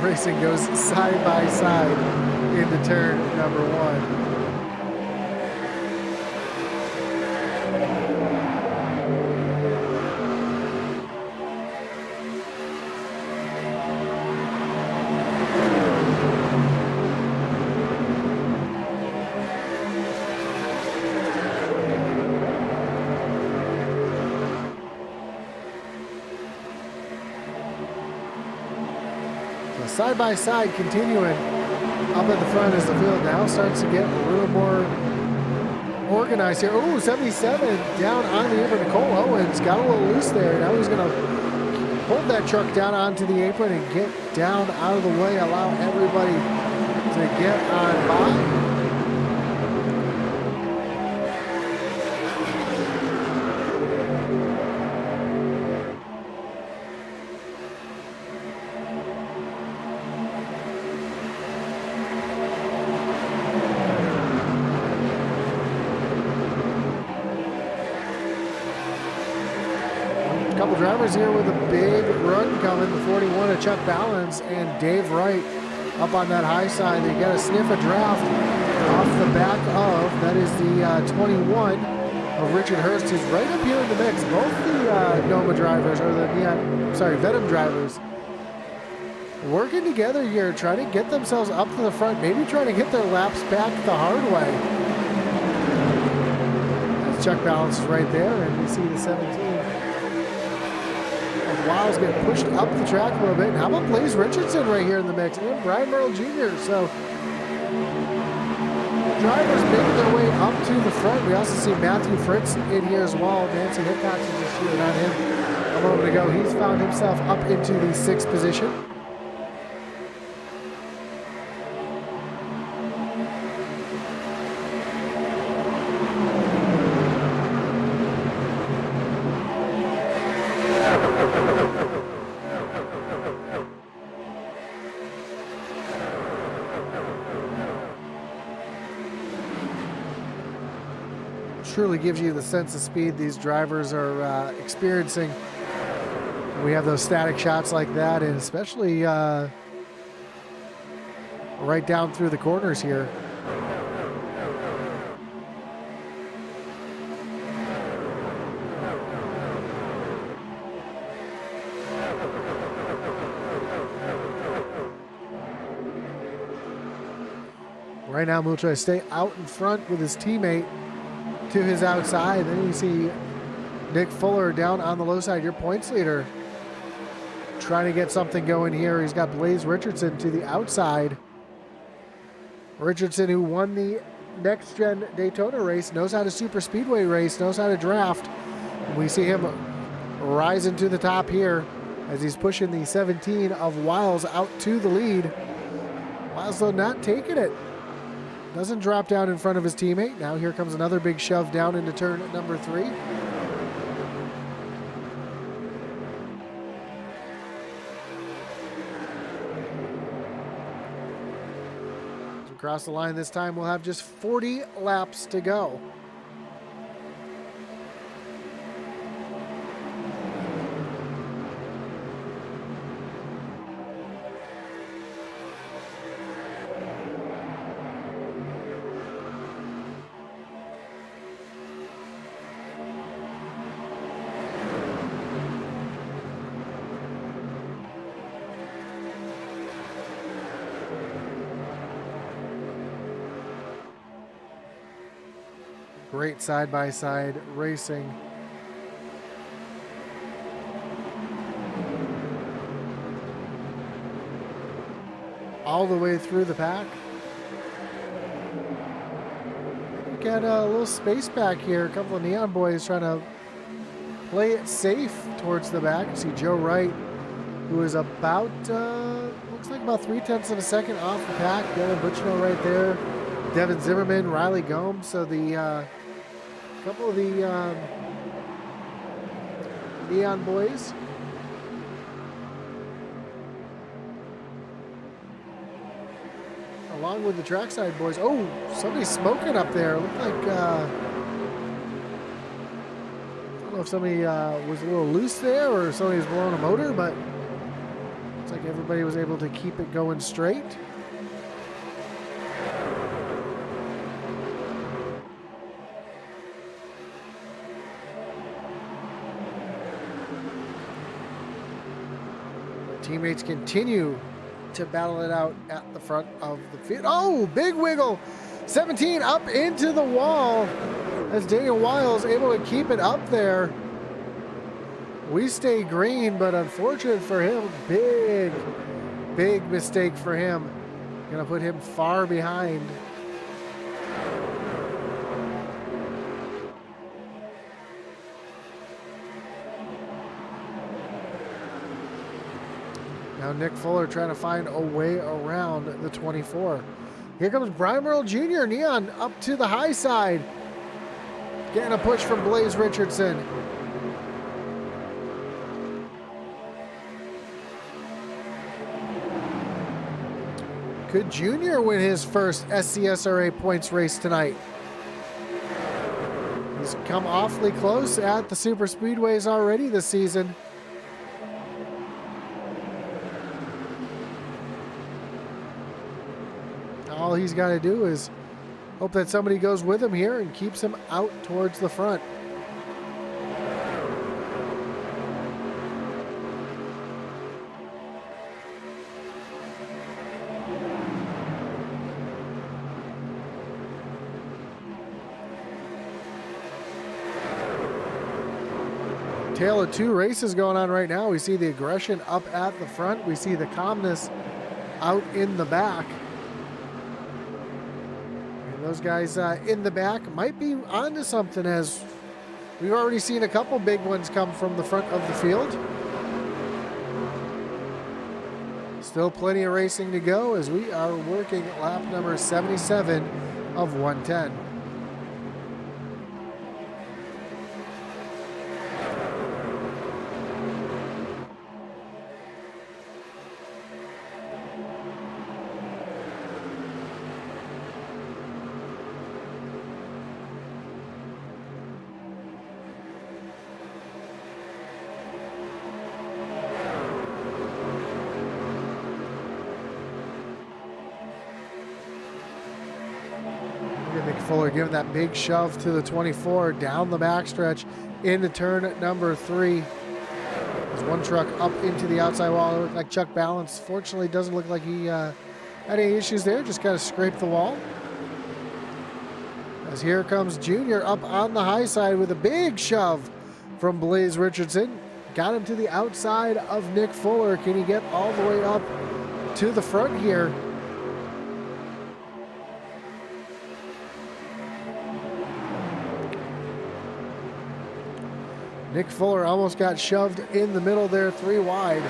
Racing goes side by side into turn number 1. Side by side, continuing up at the front as the field now starts to get a little more organized here. Oh, 77 down on the apron. Nicole Owens got a little loose there. Now he's going to hold that truck down onto the apron and get down out of the way, allow everybody to get on by. Drivers here with a big run coming. The 41 of Chuck Balance and Dave Wright up on that high side. They got a sniff of draft off the back of, that is the 21 of Richard Hurst, who's right up here in the mix. Both the Noma drivers, or the Venom drivers, working together here, trying to get themselves up to the front, maybe trying to get their laps back the hard way. As Chuck Balance is right there, and you see the 17. Wiles get pushed up the track a little bit. And how about Blaze Richardson right here in the mix? And Brian Merle Jr. So drivers making their way up to the front. We also see Matthew Fritz in here as well. Nancy Hitchcock is just shooting on him a moment ago. He's found himself up into the 6th position. Truly gives you the sense of speed these drivers are experiencing. We have those static shots like that, and especially right down through the corners here. Right now, Moultrie stay out in front with his teammate to his outside. Then you see Nick Fuller down on the low side, your points leader, trying to get something going here. He's got Blaze Richardson to the outside. Richardson, who won the Next Gen Daytona race, knows how to super speedway race, knows how to draft. And we see him rising to the top here as he's pushing the 17 of Wiles out to the lead. Wiles, though, not taking it. Doesn't drop down in front of his teammate. Now here comes another big shove down into turn number 3. As we cross the line this time, we'll have just 40 laps to go. Great side-by-side racing all the way through the pack. We got a little space back here. A couple of Neon boys trying to play it safe towards the back. You see Joe Wright, who is about, looks like about 0.3 of a second off the pack. Dylan Butchino right there. Devin Zimmerman, Riley Gomes. So the couple of the Neon boys. Along with the trackside boys. Oh, somebody's smoking up there. Looked like, I don't know if somebody was a little loose there or somebody was blowing a motor, but looks like everybody was able to keep it going straight. Teammates continue to battle it out at the front of the field. Oh, big wiggle. 17 up into the wall as Daniel Wiles able to keep it up there. We stay green, but unfortunate for him, big mistake for him. Gonna put him far behind. Now Nick Fuller trying to find a way around the 24. Here comes Brian Merle Jr. Neon up to the high side. Getting a push from Blaze Richardson. Could Junior win his first SCSRA points race tonight? He's come awfully close at the super speedways already this season. All he's got to do is hope that somebody goes with him here and keeps him out towards the front. Tale of two races going on right now. We see the aggression up at the front. We see the calmness out in the back. Those guys in the back might be onto something, as we've already seen a couple big ones come from the front of the field. Still plenty of racing to go as we are working lap number 77 of 110. Fuller giving that big shove to the 24 down the backstretch into turn number 3. There's one truck up into the outside wall. It looked like Chuck Balance. Fortunately, doesn't look like he had any issues there. Just kind of scraped the wall. As here comes Junior up on the high side with a big shove from Blaze Richardson. Got him to the outside of Nick Fuller. Can he get all the way up to the front here? Nick Fuller almost got shoved in the middle there, 3 wide.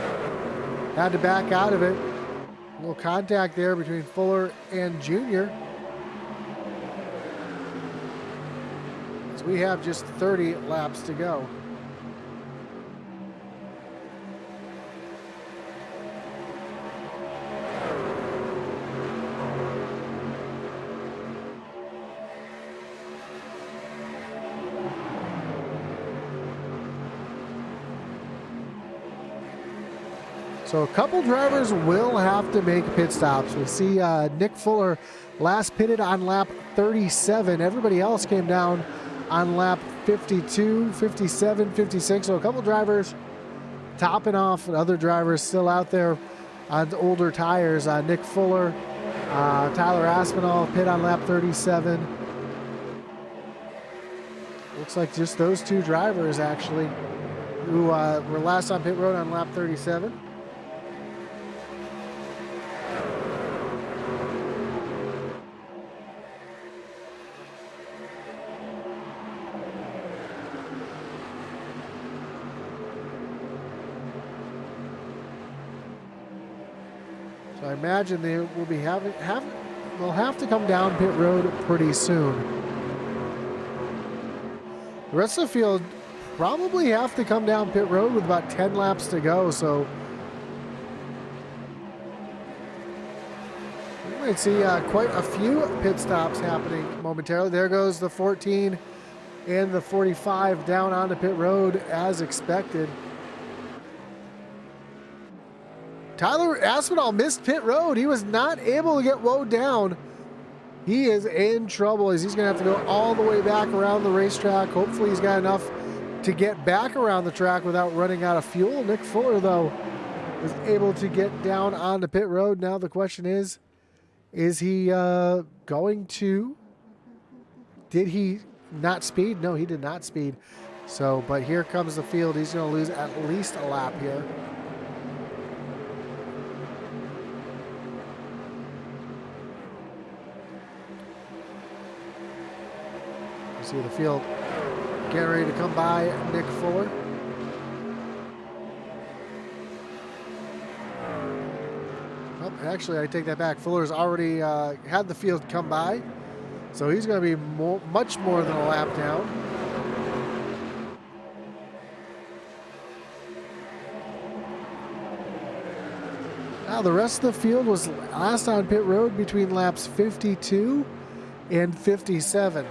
Had to back out of it. A little contact there between Fuller and Junior. As we have just 30 laps to go. So a couple drivers will have to make pit stops. We see Nick Fuller last pitted on lap 37. Everybody else came down on lap 52, 57, 56. So a couple drivers topping off, and other drivers still out there on older tires. Nick Fuller, Tyler Aspinall pit on lap 37. Looks like just those two drivers actually who were last on pit road on lap 37. I imagine they will be they'll have to come down pit road pretty soon. The rest of the field probably have to come down pit road with about 10 laps to go, so we might see quite a few pit stops happening momentarily. There goes the 14 and the 45 down onto pit road as expected. Tyler Aspinall missed pit road. He was not able to get woed down. He is in trouble as he's going to have to go all the way back around the racetrack. Hopefully he's got enough to get back around the track without running out of fuel. Nick Fuller, though, was able to get down onto pit road. Now the question is he going to... Did he not speed? No, he did not speed. So, but here comes the field. He's going to lose at least a lap here. See the field getting ready to come by Nick Fuller. Oh, actually, I take that back. Fuller's already had the field come by, so he's going to be much more than a lap down. Now, the rest of the field was last on pit road between laps 52 and 57.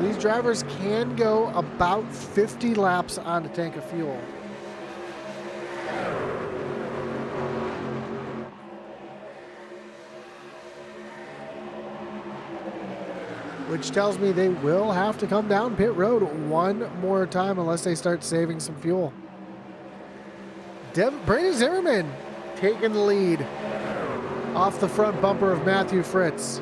These drivers can go about 50 laps on a tank of fuel. Which tells me they will have to come down pit road one more time unless they start saving some fuel. Brandon Zimmerman taking the lead off the front bumper of Matthew Fritz.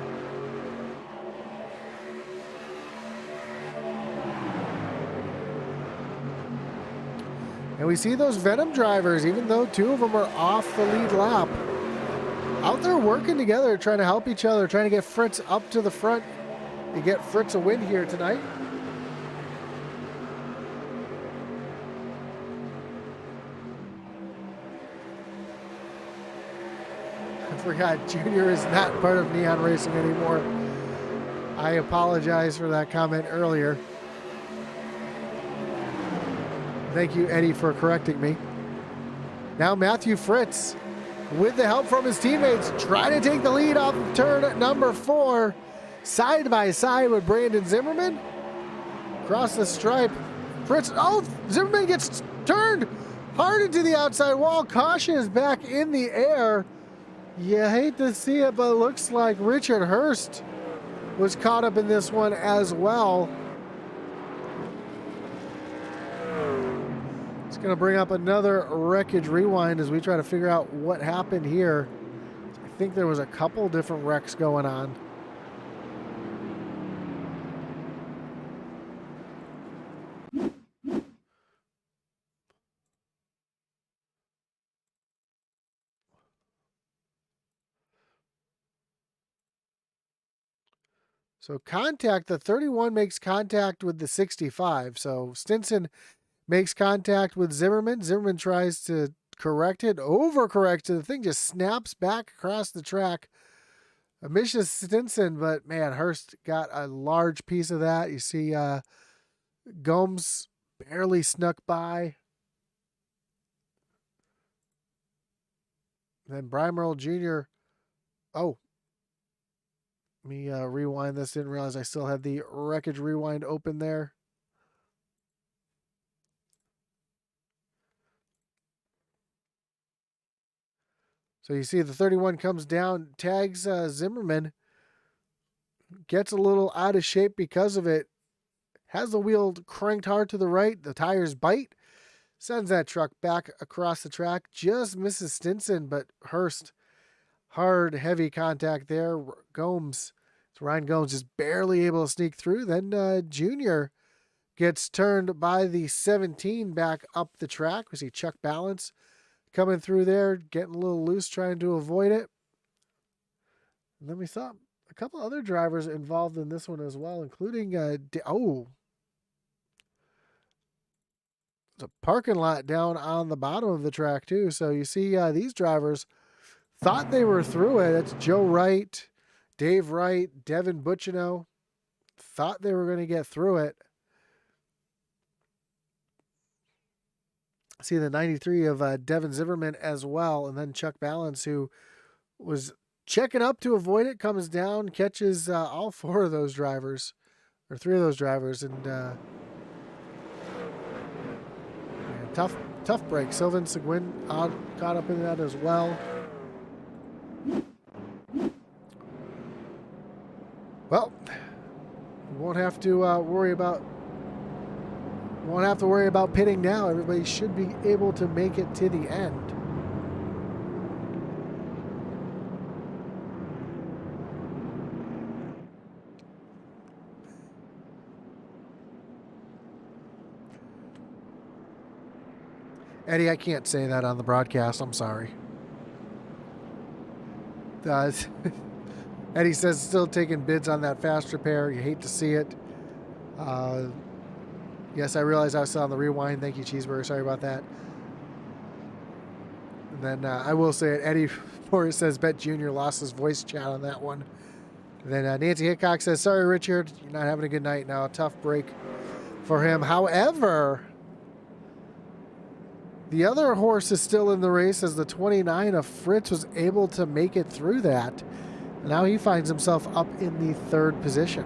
And we see those Venom drivers, even though two of them are off the lead lap, out there working together, trying to help each other, trying to get Fritz up to the front to get Fritz a win here tonight. I forgot, Junior is not part of Neon Racing anymore. I apologize for that comment earlier. Thank you, Eddie, for correcting me. Now Matthew Fritz, with the help from his teammates, trying to take the lead off of turn number 4. Side by side with Brandon Zimmerman. Across the stripe. Fritz, oh, Zimmerman gets turned hard into the outside wall. Caution is back in the air. You hate to see it, but it looks like Richard Hurst was caught up in this one as well. Going to bring up another wreckage rewind as we try to figure out what happened here. I think there was a couple different wrecks going on. So contact, the 31 makes contact with the 65. So Stinson makes contact with Zimmerman. Zimmerman tries to correct it, overcorrect it. The thing just snaps back across the track. Misses Stinson, but man, Hurst got a large piece of that. You see Gomes barely snuck by. Then Brian Merle Jr. Oh, let me rewind this. Didn't realize I still had the wreckage rewind open there. So you see the 31 comes down, tags Zimmerman, gets a little out of shape because of it, has the wheel cranked hard to the right, the tires bite, sends that truck back across the track, just misses Stinson, but Hurst, hard, heavy contact there. Gomes, so Ryan Gomes is barely able to sneak through. Then Junior gets turned by the 17 back up the track. We see Chuck Balance coming through there, getting a little loose, trying to avoid it. And then we thought, a couple other drivers involved in this one as well, including it's a parking lot down on the bottom of the track too. So you see these drivers thought they were through it. It's Joe Wright, Dave Wright, Devin Butchino. Thought they were going to get through it. See the 93 of Devin Zimmerman as well. And then Chuck Balance, who was checking up to avoid it, comes down, catches all four of those drivers, or three of those drivers. And tough break. Sylvain Seguin caught up in that as well. Well, we won't have to worry about pitting now. Everybody should be able to make it to the end. Eddie, I can't say that on the broadcast. I'm sorry. Eddie says still taking bids on that fast repair. You hate to see it. Yes, I realize I was still on the rewind. Thank you, Cheeseburger. Sorry about that. And then I will say it. Eddie Morris says Bet Jr. lost his voice chat on that one. And then Nancy Hickok says, sorry, Richard, you're not having a good night now. A tough break for him. However, the other horse is still in the race as the 29 of Fritz was able to make it through that. Now he finds himself up in the third position.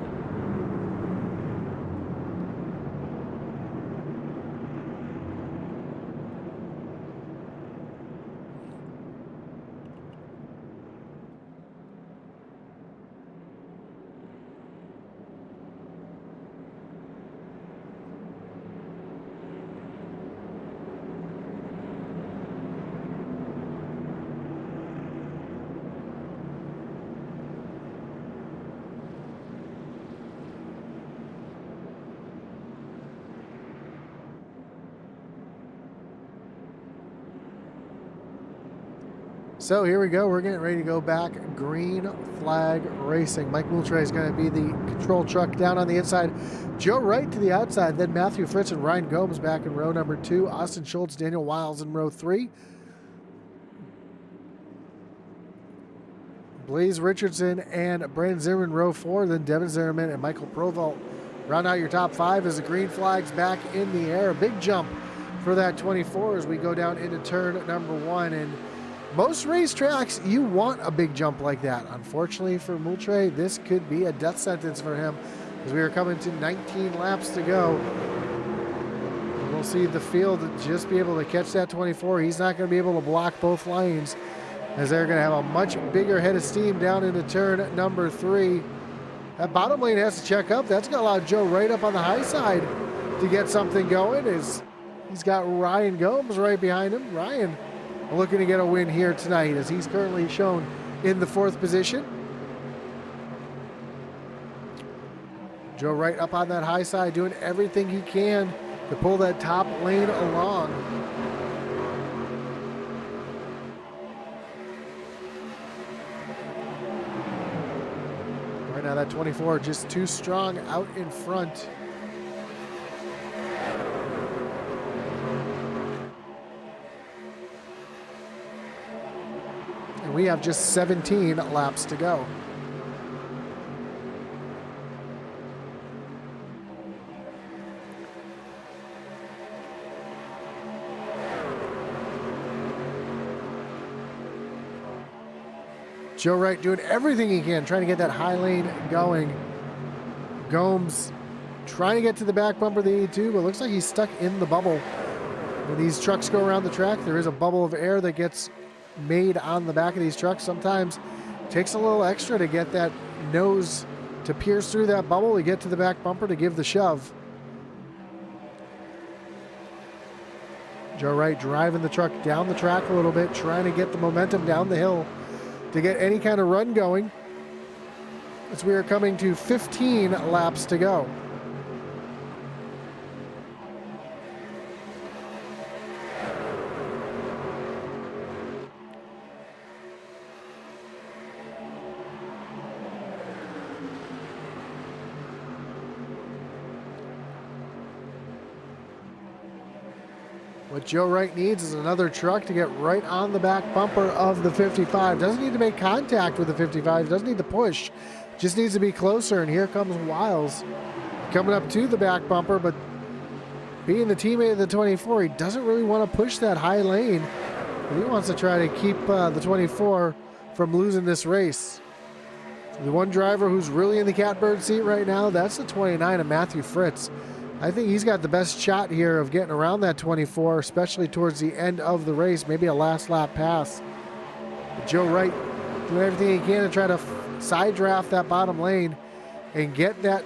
So here we go. We're getting ready to go back. Green flag racing. Mike Moultrie is going to be the control truck down on the inside. Joe Wright to the outside. Then Matthew Fritz and Ryan Gomes back in row number 2. Austin Schultz, Daniel Wiles in row 3. Blaze Richardson and Brandon Zimmerman row 4. Then Devin Zimmerman and Michael Provolt round out your top 5 as the green flag's back in the air. A big jump for that 24 as we go down into turn number 1. And most racetracks, you want a big jump like that. Unfortunately for Moultrie, this could be a death sentence for him as we are coming to 19 laps to go. And we'll see the field just be able to catch that 24. He's not going to be able to block both lanes as they're going to have a much bigger head of steam down into turn number 3. That bottom lane has to check up. That's going to allow Joe right up on the high side to get something going. He's got Ryan Gomes right behind him. Ryan looking to get a win here tonight as he's currently shown in the 4th position. Joe Wright up on that high side doing everything he can to pull that top lane along. Right now that 24 just too strong out in front. We have just 17 laps to go. Joe Wright doing everything he can, trying to get that high lane going. Gomes trying to get to the back bumper of the 82, but it looks like he's stuck in the bubble. When these trucks go around the track, there is a bubble of air that gets made on the back of these trucks. Sometimes it takes a little extra to get that nose to pierce through that bubble to get to the back bumper to give the shove. Joe Wright driving the truck down the track a little bit, trying to get the momentum down the hill to get any kind of run going as we are coming to 15 laps to go. What Joe Wright needs is another truck to get right on the back bumper of the 55. Doesn't need to make contact with the 55. Doesn't need to push. Just needs to be closer. And here comes Wiles coming up to the back bumper, but being the teammate of the 24, he doesn't really want to push that high lane. He wants to try to keep the 24 from losing this race. The one driver who's really in the catbird seat right now, that's the 29 of Matthew Fritz. I think he's got the best shot here of getting around that 24, especially towards the end of the race, maybe a last lap pass. But Joe Wright doing everything he can to try to side draft that bottom lane and get that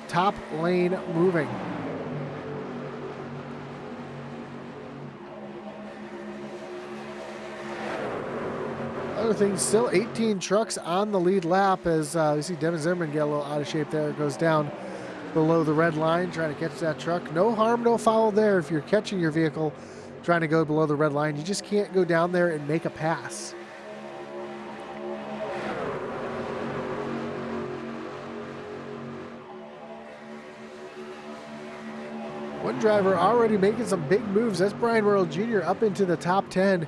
top lane moving. Other thing, still 18 trucks on the lead lap as you see Devin Zimmerman get a little out of shape there. It goes down below the red line, trying to catch that truck. No harm, no foul there. If you're catching your vehicle trying to go below the red line, you just can't go down there and make a pass. One driver already making some big moves. That's Brian Merle Jr. up into the top 10,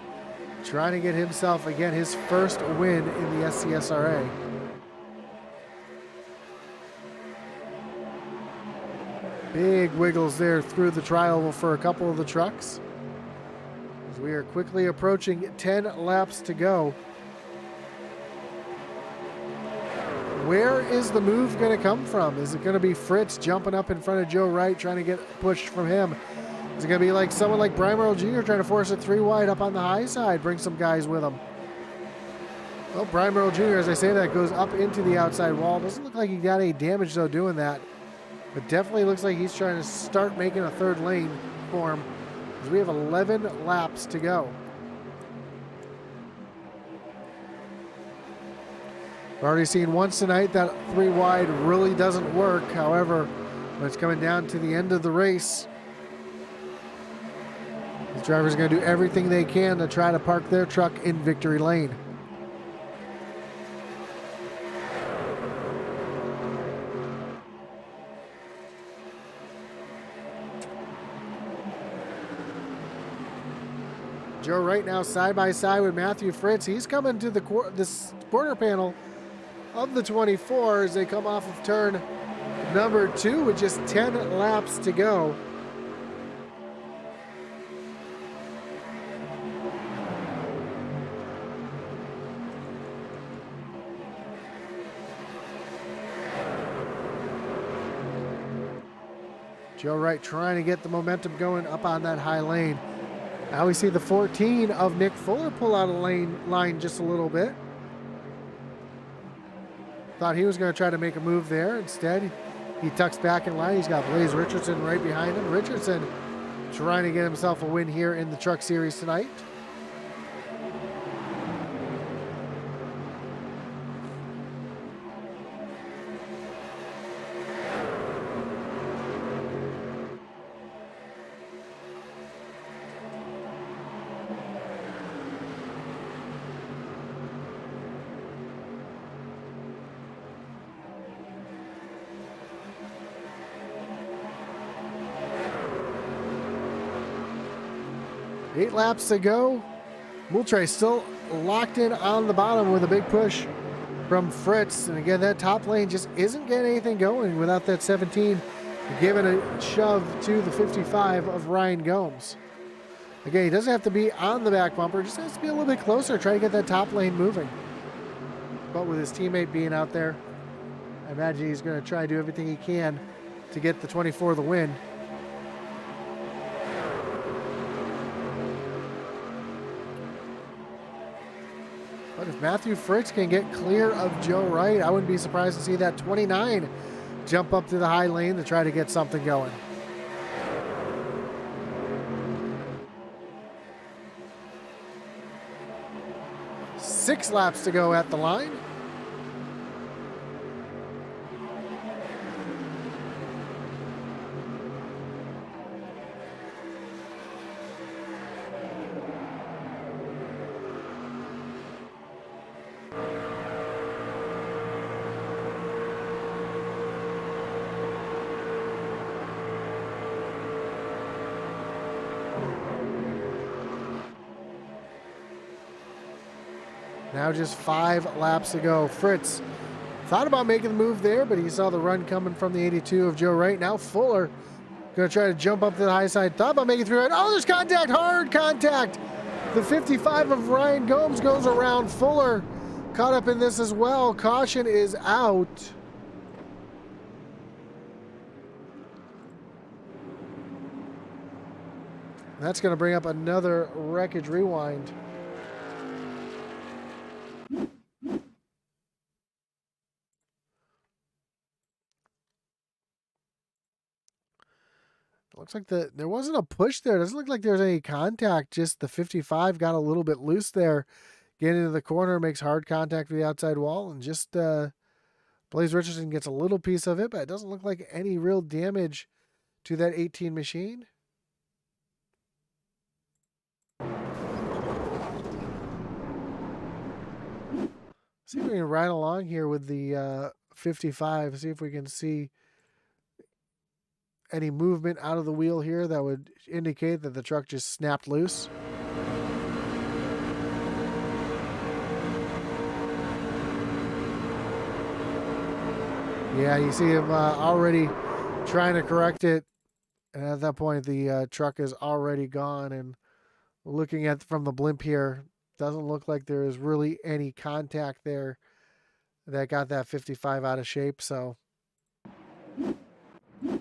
trying to get himself, again, his first win in the SCSRA. Big wiggles there through the tri-oval for a couple of the trucks, as we are quickly approaching 10 laps to go. Where is the move going to come from? Is it going to be Fritz jumping up in front of Joe Wright, trying to get pushed from him? Is it going to be like someone like Brian Merle Jr. trying to force it 3 wide up on the high side, bring some guys with him? Well, Brian Merle Jr., as I say that, goes up into the outside wall. Doesn't look like he got any damage, though, doing that. But definitely looks like he's trying to start making a third lane for him, as we have 11 laps to go. We've already seen once tonight that 3 wide really doesn't work. However, when it's coming down to the end of the race, these drivers are going to do everything they can to try to park their truck in victory lane. Joe Wright now side by side with Matthew Fritz. He's coming to the quarter panel of the 24 as they come off of turn number 2 with just 10 laps to go. Joe Wright trying to get the momentum going up on that high lane. Now we see the 14 of Nick Fuller pull out a line just a little bit. Thought he was going to try to make a move there. Instead, he tucks back in line. He's got Blaze Richardson right behind him. Richardson trying to get himself a win here in the Truck Series tonight. Eight laps to go. Moultrie still locked in on the bottom with a big push from Fritz. And again, that top lane just isn't getting anything going without that 17 giving a shove to the 55 of Ryan Gomes. Again, he doesn't have to be on the back bumper, just has to be a little bit closer, try to get that top lane moving. But with his teammate being out there, I imagine he's going to try to do everything he can to get the 24 the win. But if Matthew Fritz can get clear of Joe Wright, I wouldn't be surprised to see that 29 jump up to the high lane to try to get something going. Six laps to go at the line. Now just 5 laps to go. Fritz thought about making the move there, but he saw the run coming from the 82 of Joe Wright. Now Fuller going to try to jump up to the high side. Thought about making through it. Oh, there's contact, hard contact. The 55 of Ryan Gomes goes around. Fuller caught up in this as well. Caution is out. That's going to bring up another wreckage rewind. Looks like there wasn't a push there. It doesn't look like there's any contact. Just the 55 got a little bit loose there. Getting into the corner, makes hard contact with the outside wall, and just Blaze Richardson gets a little piece of it, but it doesn't look like any real damage to that 18 machine. See if we can ride along here with the 55. See if we can see any movement out of the wheel here that would indicate that the truck just snapped loose. Yeah, you see him already trying to correct it. And at that point, the truck is already gone. And looking at from the blimp here, doesn't look like there is really any contact there that got that 55 out of shape. So a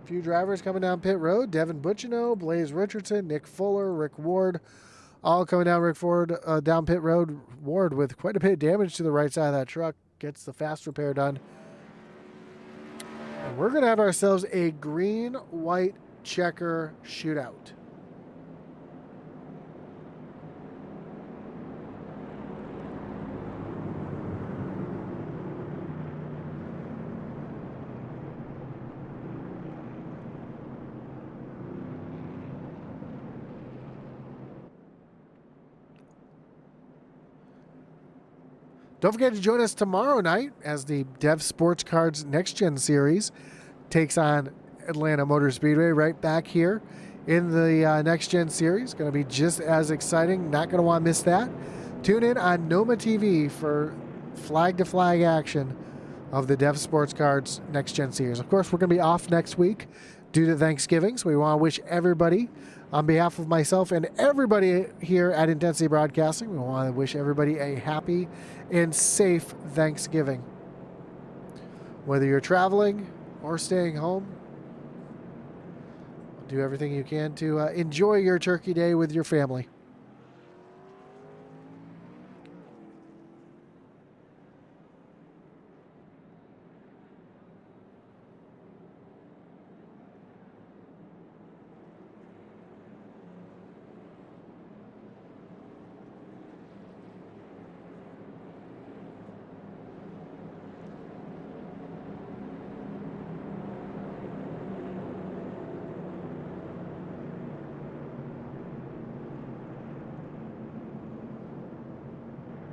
few drivers coming down pit road. Devin Butchino, Blaze Richardson, Nick Fuller, Rick Ward, all coming down down pit road. Ward with quite a bit of damage to the right side of that truck. Gets the fast repair done. And we're going to have ourselves a green-white checker shootout. Don't forget to join us tomorrow night as the Dev Sports Cards Next Gen Series takes on Atlanta Motor Speedway right back here in the Next Gen Series. Going to be just as exciting. Not going to want to miss that. Tune in on Noma TV for flag-to-flag action of the Dev Sports Cards Next Gen Series. Of course, we're going to be off next week due to Thanksgiving, so we want to wish everybody, on behalf of myself and everybody here at Intensity Broadcasting, we want to wish everybody a happy and safe Thanksgiving. Whether you're traveling or staying home, do everything you can to enjoy your Turkey Day with your family.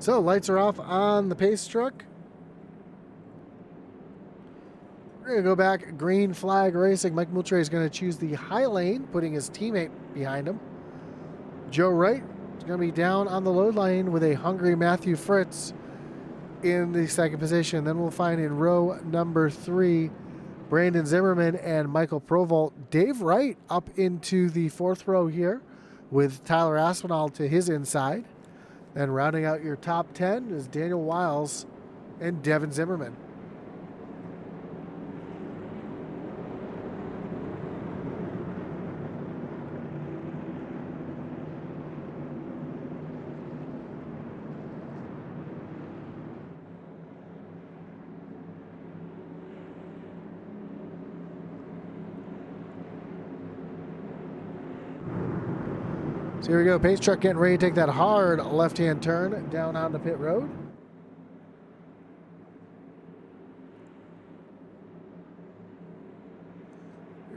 So, lights are off on the pace truck. We're going to go back. Green flag racing. Mike Moultrie is going to choose the high lane, putting his teammate behind him. Joe Wright is going to be down on the load lane with a hungry Matthew Fritz in the second position. Then we'll find in row number 3, Brandon Zimmerman and Michael Provolt. Dave Wright up into the 4th row here with Tyler Aspinall to his inside. And rounding out your top 10 is Daniel Wiles and Devin Zimmerman. So here we go. Pace truck getting ready to take that hard left-hand turn down onto pit road.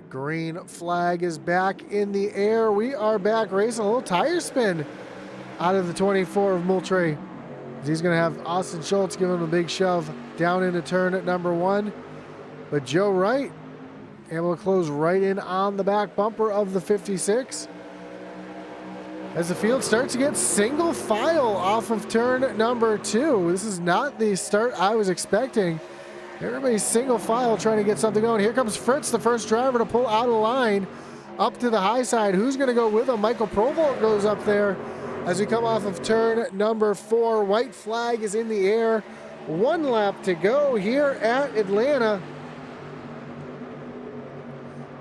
Green flag is back in the air. We are back racing. A little tire spin out of the 24 of Moultrie. He's going to have Austin Schultz give him a big shove down into turn at number 1. But Joe Wright able to close right in on the back bumper of the 56. as the field starts to get single file off of turn number 2. This is not the start I was expecting. Everybody's single file trying to get something going. Here comes Fritz, the first driver to pull out of line up to the high side. Who's going to go with him? Michael Provolt goes up there as we come off of turn number 4. White flag is in the air. 1 lap to go here at Atlanta.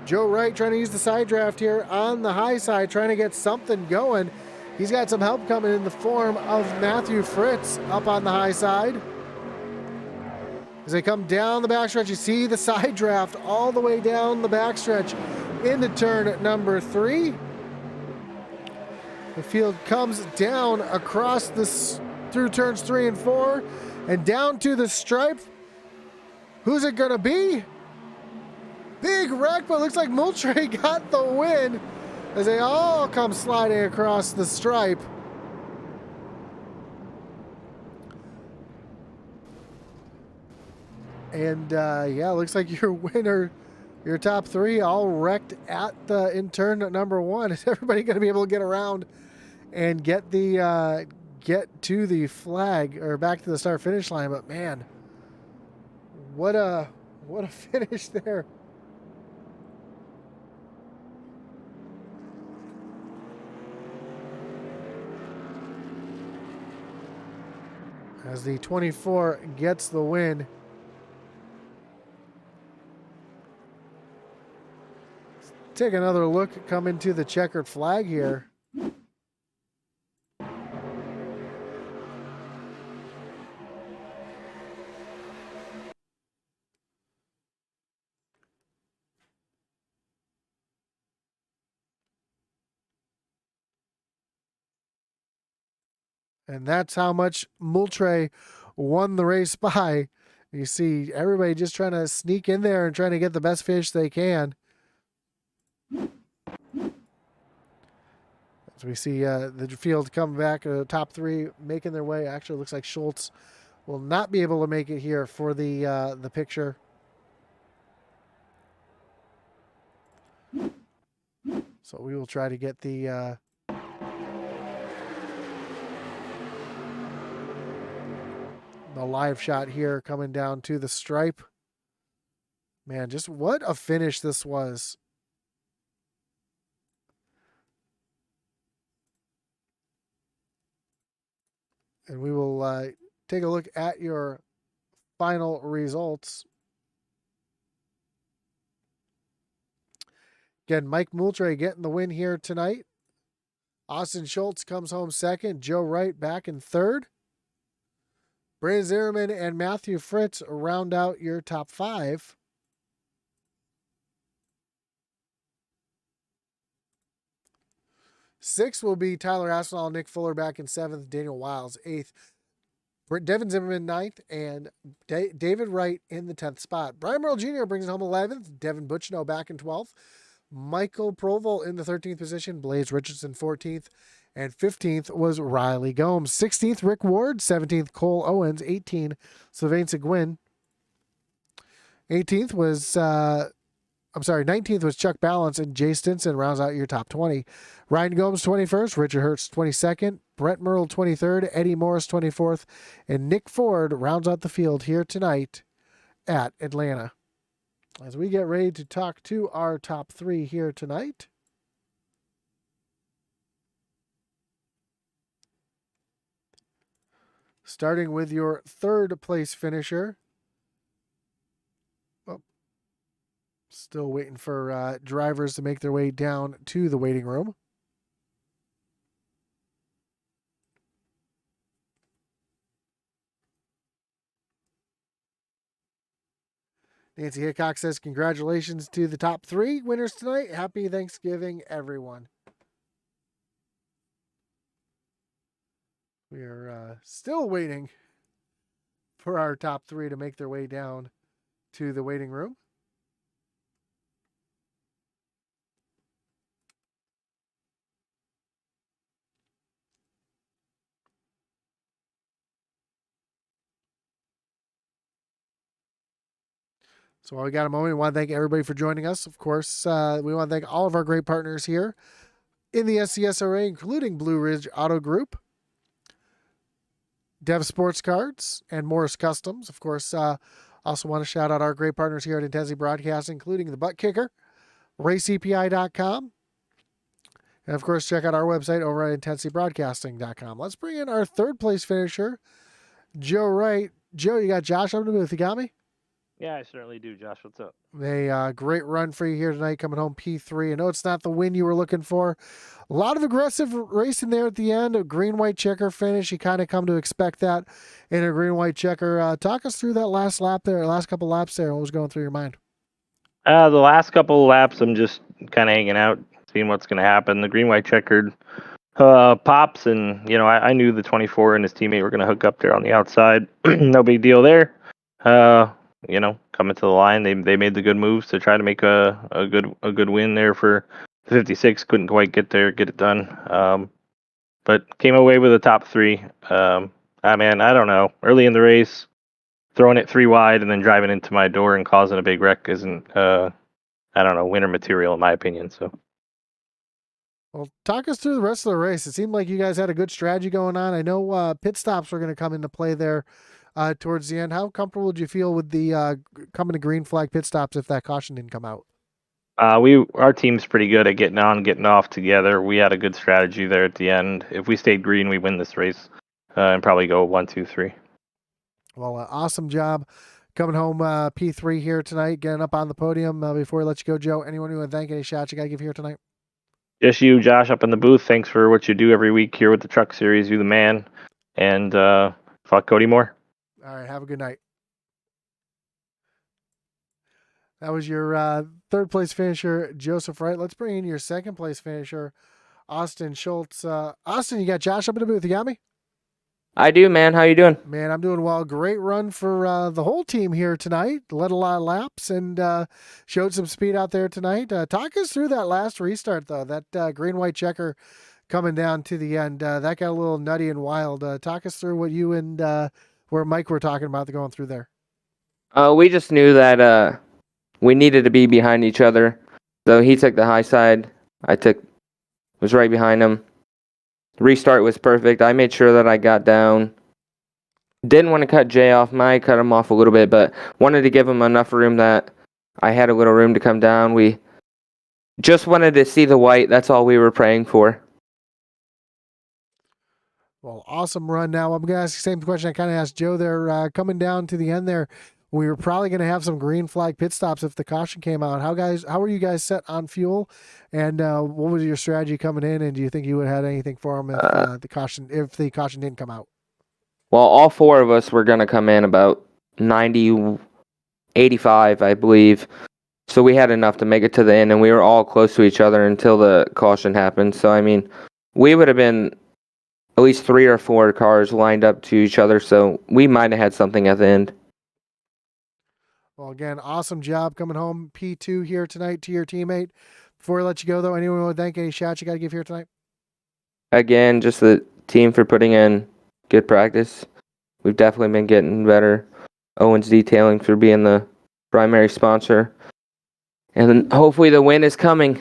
Joe Wright trying to use the side draft here on the high side, trying to get something going. He's got some help coming in the form of Matthew Fritz up on the high side. As they come down the backstretch, you see the side draft all the way down the backstretch into turn number 3. The field comes down across this through turns 3 and 4 and down to the stripe. Who's it gonna be? Big wreck, but looks like Moultrie got the win as they all come sliding across the stripe. And yeah, looks like your winner, your top 3 all wrecked at the in turn number 1. Is everybody going to be able to get around and get the get to the flag or back to the start finish line? But man, what a finish there. As the 24 gets the win. Take another look, come into the checkered flag here. And that's how much Moultrie won the race by. You see everybody just trying to sneak in there and trying to get the best finish they can. As we see the field come back, top 3 making their way. Actually, looks like Schultz will not be able to make it here for the picture. So we will try to get the live shot here coming down to the stripe. Man, just what a finish this was. And we will take a look at your final results. Again, Mike Moultrie getting the win here tonight. Austin Schultz comes home second. Joe Wright back in third. Brandon Zimmerman and Matthew Fritz round out your top 5. Sixth will be Tyler Aspinall, Nick Fuller back in 7th, Daniel Wiles 8th, Devin Zimmerman 9th, and David Wright in the 10th spot. Brian Merle Jr. brings it home 11th, Devin Butchno back in 12th, Michael Provolt in the 13th position, Blaze Richardson 14th, and 15th was Riley Gomes. 16th, Rick Ward. 17th, Cole Owens. 18th, Sylvain Seguin. 19th was Chuck Balance, and Jay Stinson rounds out your top 20. Ryan Gomes 21st, Richard Hertz 22nd, Brett Merle 23rd, Eddie Morris 24th, and Nick Ford rounds out the field here tonight at Atlanta. As we get ready to talk to our top 3 here tonight. Starting with your 3rd place finisher. Oh, still waiting for drivers to make their way down to the waiting room. Nancy Hickok says, congratulations to the top 3 winners tonight. Happy Thanksgiving, everyone. We are still waiting for our top 3 to make their way down to the waiting room. So while we got a moment, we want to thank everybody for joining us. Of course, we want to thank all of our great partners here in the SCSRA, including Blue Ridge Auto Group, Dev Sports Cards, and Morris Customs. Of course, also want to shout out our great partners here at Intensity Broadcasting, including the Butt Kicker, RaceEPI.com, and of course, check out our website over at IntensityBroadcasting.com. Let's bring in our third place finisher, Joe Wright. Joe, you got Josh up in the booth. You got me? Yeah, I certainly do, Josh. What's up? A great run for you here tonight, coming home P3. I know it's not the win you were looking for. A lot of aggressive racing there at the end, a green-white checker finish. You kind of come to expect that in a green-white checker. Talk us through that last couple laps there. What was going through your mind? The last couple of laps, I'm just kind of hanging out, seeing what's going to happen. The green-white checkered pops, and I knew the 24 and his teammate were going to hook up there on the outside. No big deal there. Coming to the line, they made the good moves to try to make a good win there for the 56. Couldn't quite get it done. But came away with a top 3. I don't know. Early in the race, throwing it 3 wide and then driving into my door and causing a big wreck isn't winner material in my opinion. So. Well, talk us through the rest of the race. It seemed like you guys had a good strategy going on. I know pit stops were going to come into play there towards the end. How comfortable did you feel with the coming to green flag pit stops if that caution didn't come out? Our team's pretty good at getting on, getting off together. We had a good strategy there at the end. If we stayed green, we win this race and probably go 1, 2, 3. Well, awesome job coming home P3 here tonight, getting up on the podium. Before we let you go, Joe, anyone you want to thank, any shots you got to give here tonight? Just you, Josh, up in the booth. Thanks for what you do every week here with the Truck Series. You're the man. And fuck Cody Moore. All right, have a good night. That was your third place finisher, Joseph Wright. Let's bring in your second place finisher, Austin Schultz. Austin, you got Josh up in the booth. You got me? I do, man. How you doing? Man, I'm doing well. Great run for the whole team here tonight. Led a lot of laps and showed some speed out there tonight. Talk us through that last restart, though. That green-white checker coming down to the end. That got a little nutty and wild. Talk us through what you and where Mike were talking about going through there. We just knew that we needed to be behind each other. So he took the high side. Was right behind him. Restart was perfect. I made sure that I got down. Didn't want to cut Jay off. Might cut him off a little bit, but wanted to give him enough room that I had a little room to come down. We just wanted to see the white. That's all we were praying for. Well, awesome run. Now I'm going to ask the same question I kind of asked Joe there. Coming down to the end there, we were probably going to have some green flag pit stops if the caution came out. How were you guys set on fuel? And what was your strategy coming in? And do you think you would have had anything for them if the caution didn't come out? Well, all 4 of us were going to come in about 90, 85, I believe. So we had enough to make it to the end, and we were all close to each other until the caution happened. So, we would have been at least 3 or 4 cars lined up to each other, so we might have had something at the end. Well, again, awesome job coming home P2 here tonight to your teammate. Before I let you go, though, anyone want to thank, any shots you got to give here tonight? Again, just the team for putting in good practice. We've definitely been getting better. Owens Detailing for being the primary sponsor. And then hopefully the win is coming.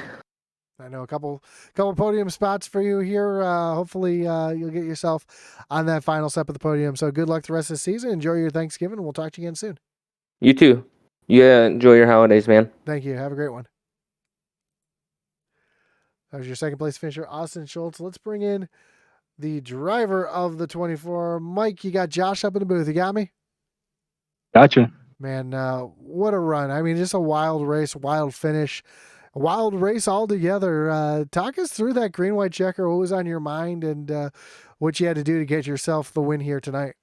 I know a couple podium spots for you here. Hopefully you'll get yourself on that final step of the podium. So good luck the rest of the season. Enjoy your Thanksgiving, and we'll talk to you again soon. You too. Yeah, enjoy your holidays, man. Thank you. Have a great one. That was your second place finisher, Austin Schultz. Let's bring in the driver of the 24. Mike, you got Josh up in the booth. You got me? Gotcha. Man, what a run. Just a wild race, wild finish, a wild race altogether. Talk us through that green-white checker. What was on your mind and what you had to do to get yourself the win here tonight?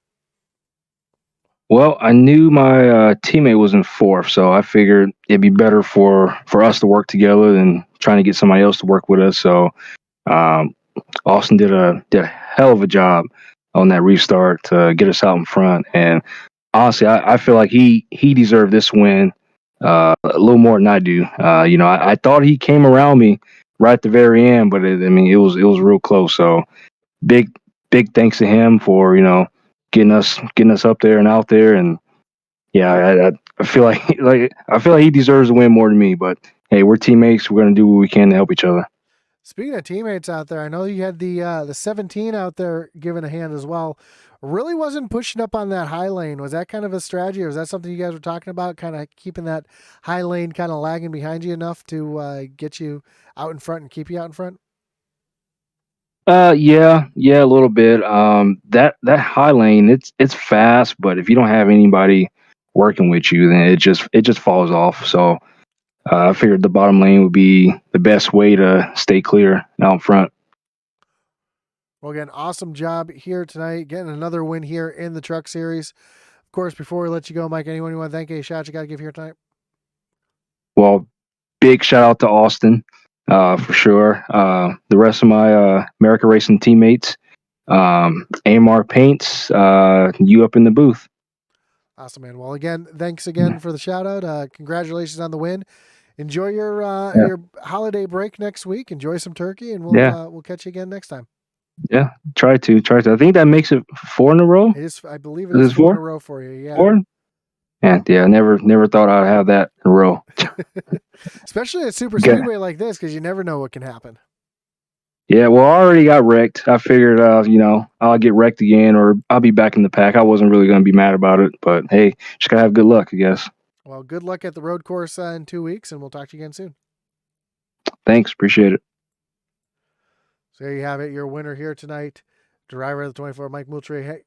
Well, I knew my teammate was in 4th, so I figured it'd be better for us to work together than trying to get somebody else to work with us. So Austin did a hell of a job on that restart to get us out in front. And honestly, I feel like he deserved this win a little more than I do. I thought he came around me right at the very end, but it was real close. So big thanks to him for getting us up there and out there. And yeah, I feel like he deserves to win more than me. But hey, we're teammates. We're gonna do what we can to help each other. Speaking of teammates out there, I know you had the 17 out there giving a hand as well. Really wasn't pushing up on that high lane. Was that kind of a strategy, or was that something you guys were talking about, kind of keeping that high lane kind of lagging behind you enough to get you out in front and keep you out in front? Yeah, a little bit. That high lane, it's fast, but if you don't have anybody working with you, then it just falls off. So I figured the bottom lane would be the best way to stay clear out in front. Well, again, awesome job here tonight, getting another win here in the Truck Series. Of course, before we let you go, Mike, anyone you want to thank, any shots you got to give here tonight? Well, big shout out to Austin, for sure. The rest of my America Racing teammates, AMR Paints, you up in the booth. Awesome, man. Well, again, thanks again for the shout out. Congratulations on the win. Enjoy your holiday break next week. Enjoy some turkey, and we'll catch you again next time. Yeah, try to. I think that makes it 4 in a row. It is. I believe it is 4 in a row for you. Yeah. 4? Yeah. Never thought I'd have that in a row. Especially at super speedway like this, because you never know what can happen. Yeah, well, I already got wrecked. I figured, I'll get wrecked again, or I'll be back in the pack. I wasn't really going to be mad about it, but hey, just gotta have good luck, I guess. Well, good luck at the road course in 2 weeks, and we'll talk to you again soon. Thanks, appreciate it. So there you have it, your winner here tonight, driver of the 24, Mike Moultrie. Hey,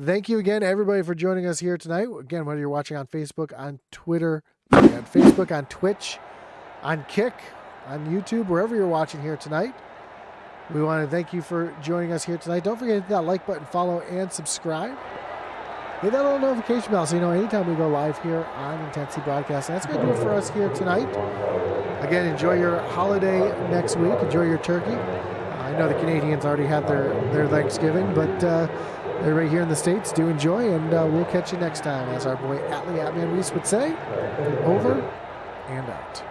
thank you again, everybody, for joining us here tonight. Again, whether you're watching on Facebook, on Twitter, on Facebook, on Twitch, on Kick, on YouTube, wherever you're watching here tonight, we want to thank you for joining us here tonight. Don't forget to hit that like button, follow, and subscribe. Hit that little notification bell so you know anytime we go live here on Intensity Broadcast. And that's going to do it for us here tonight. Again, enjoy your holiday next week. Enjoy your turkey. I know the Canadians already had their Thanksgiving, but everybody here in the States do enjoy, and we'll catch you next time, as our boy Atlee Atman Reese would say, over and out.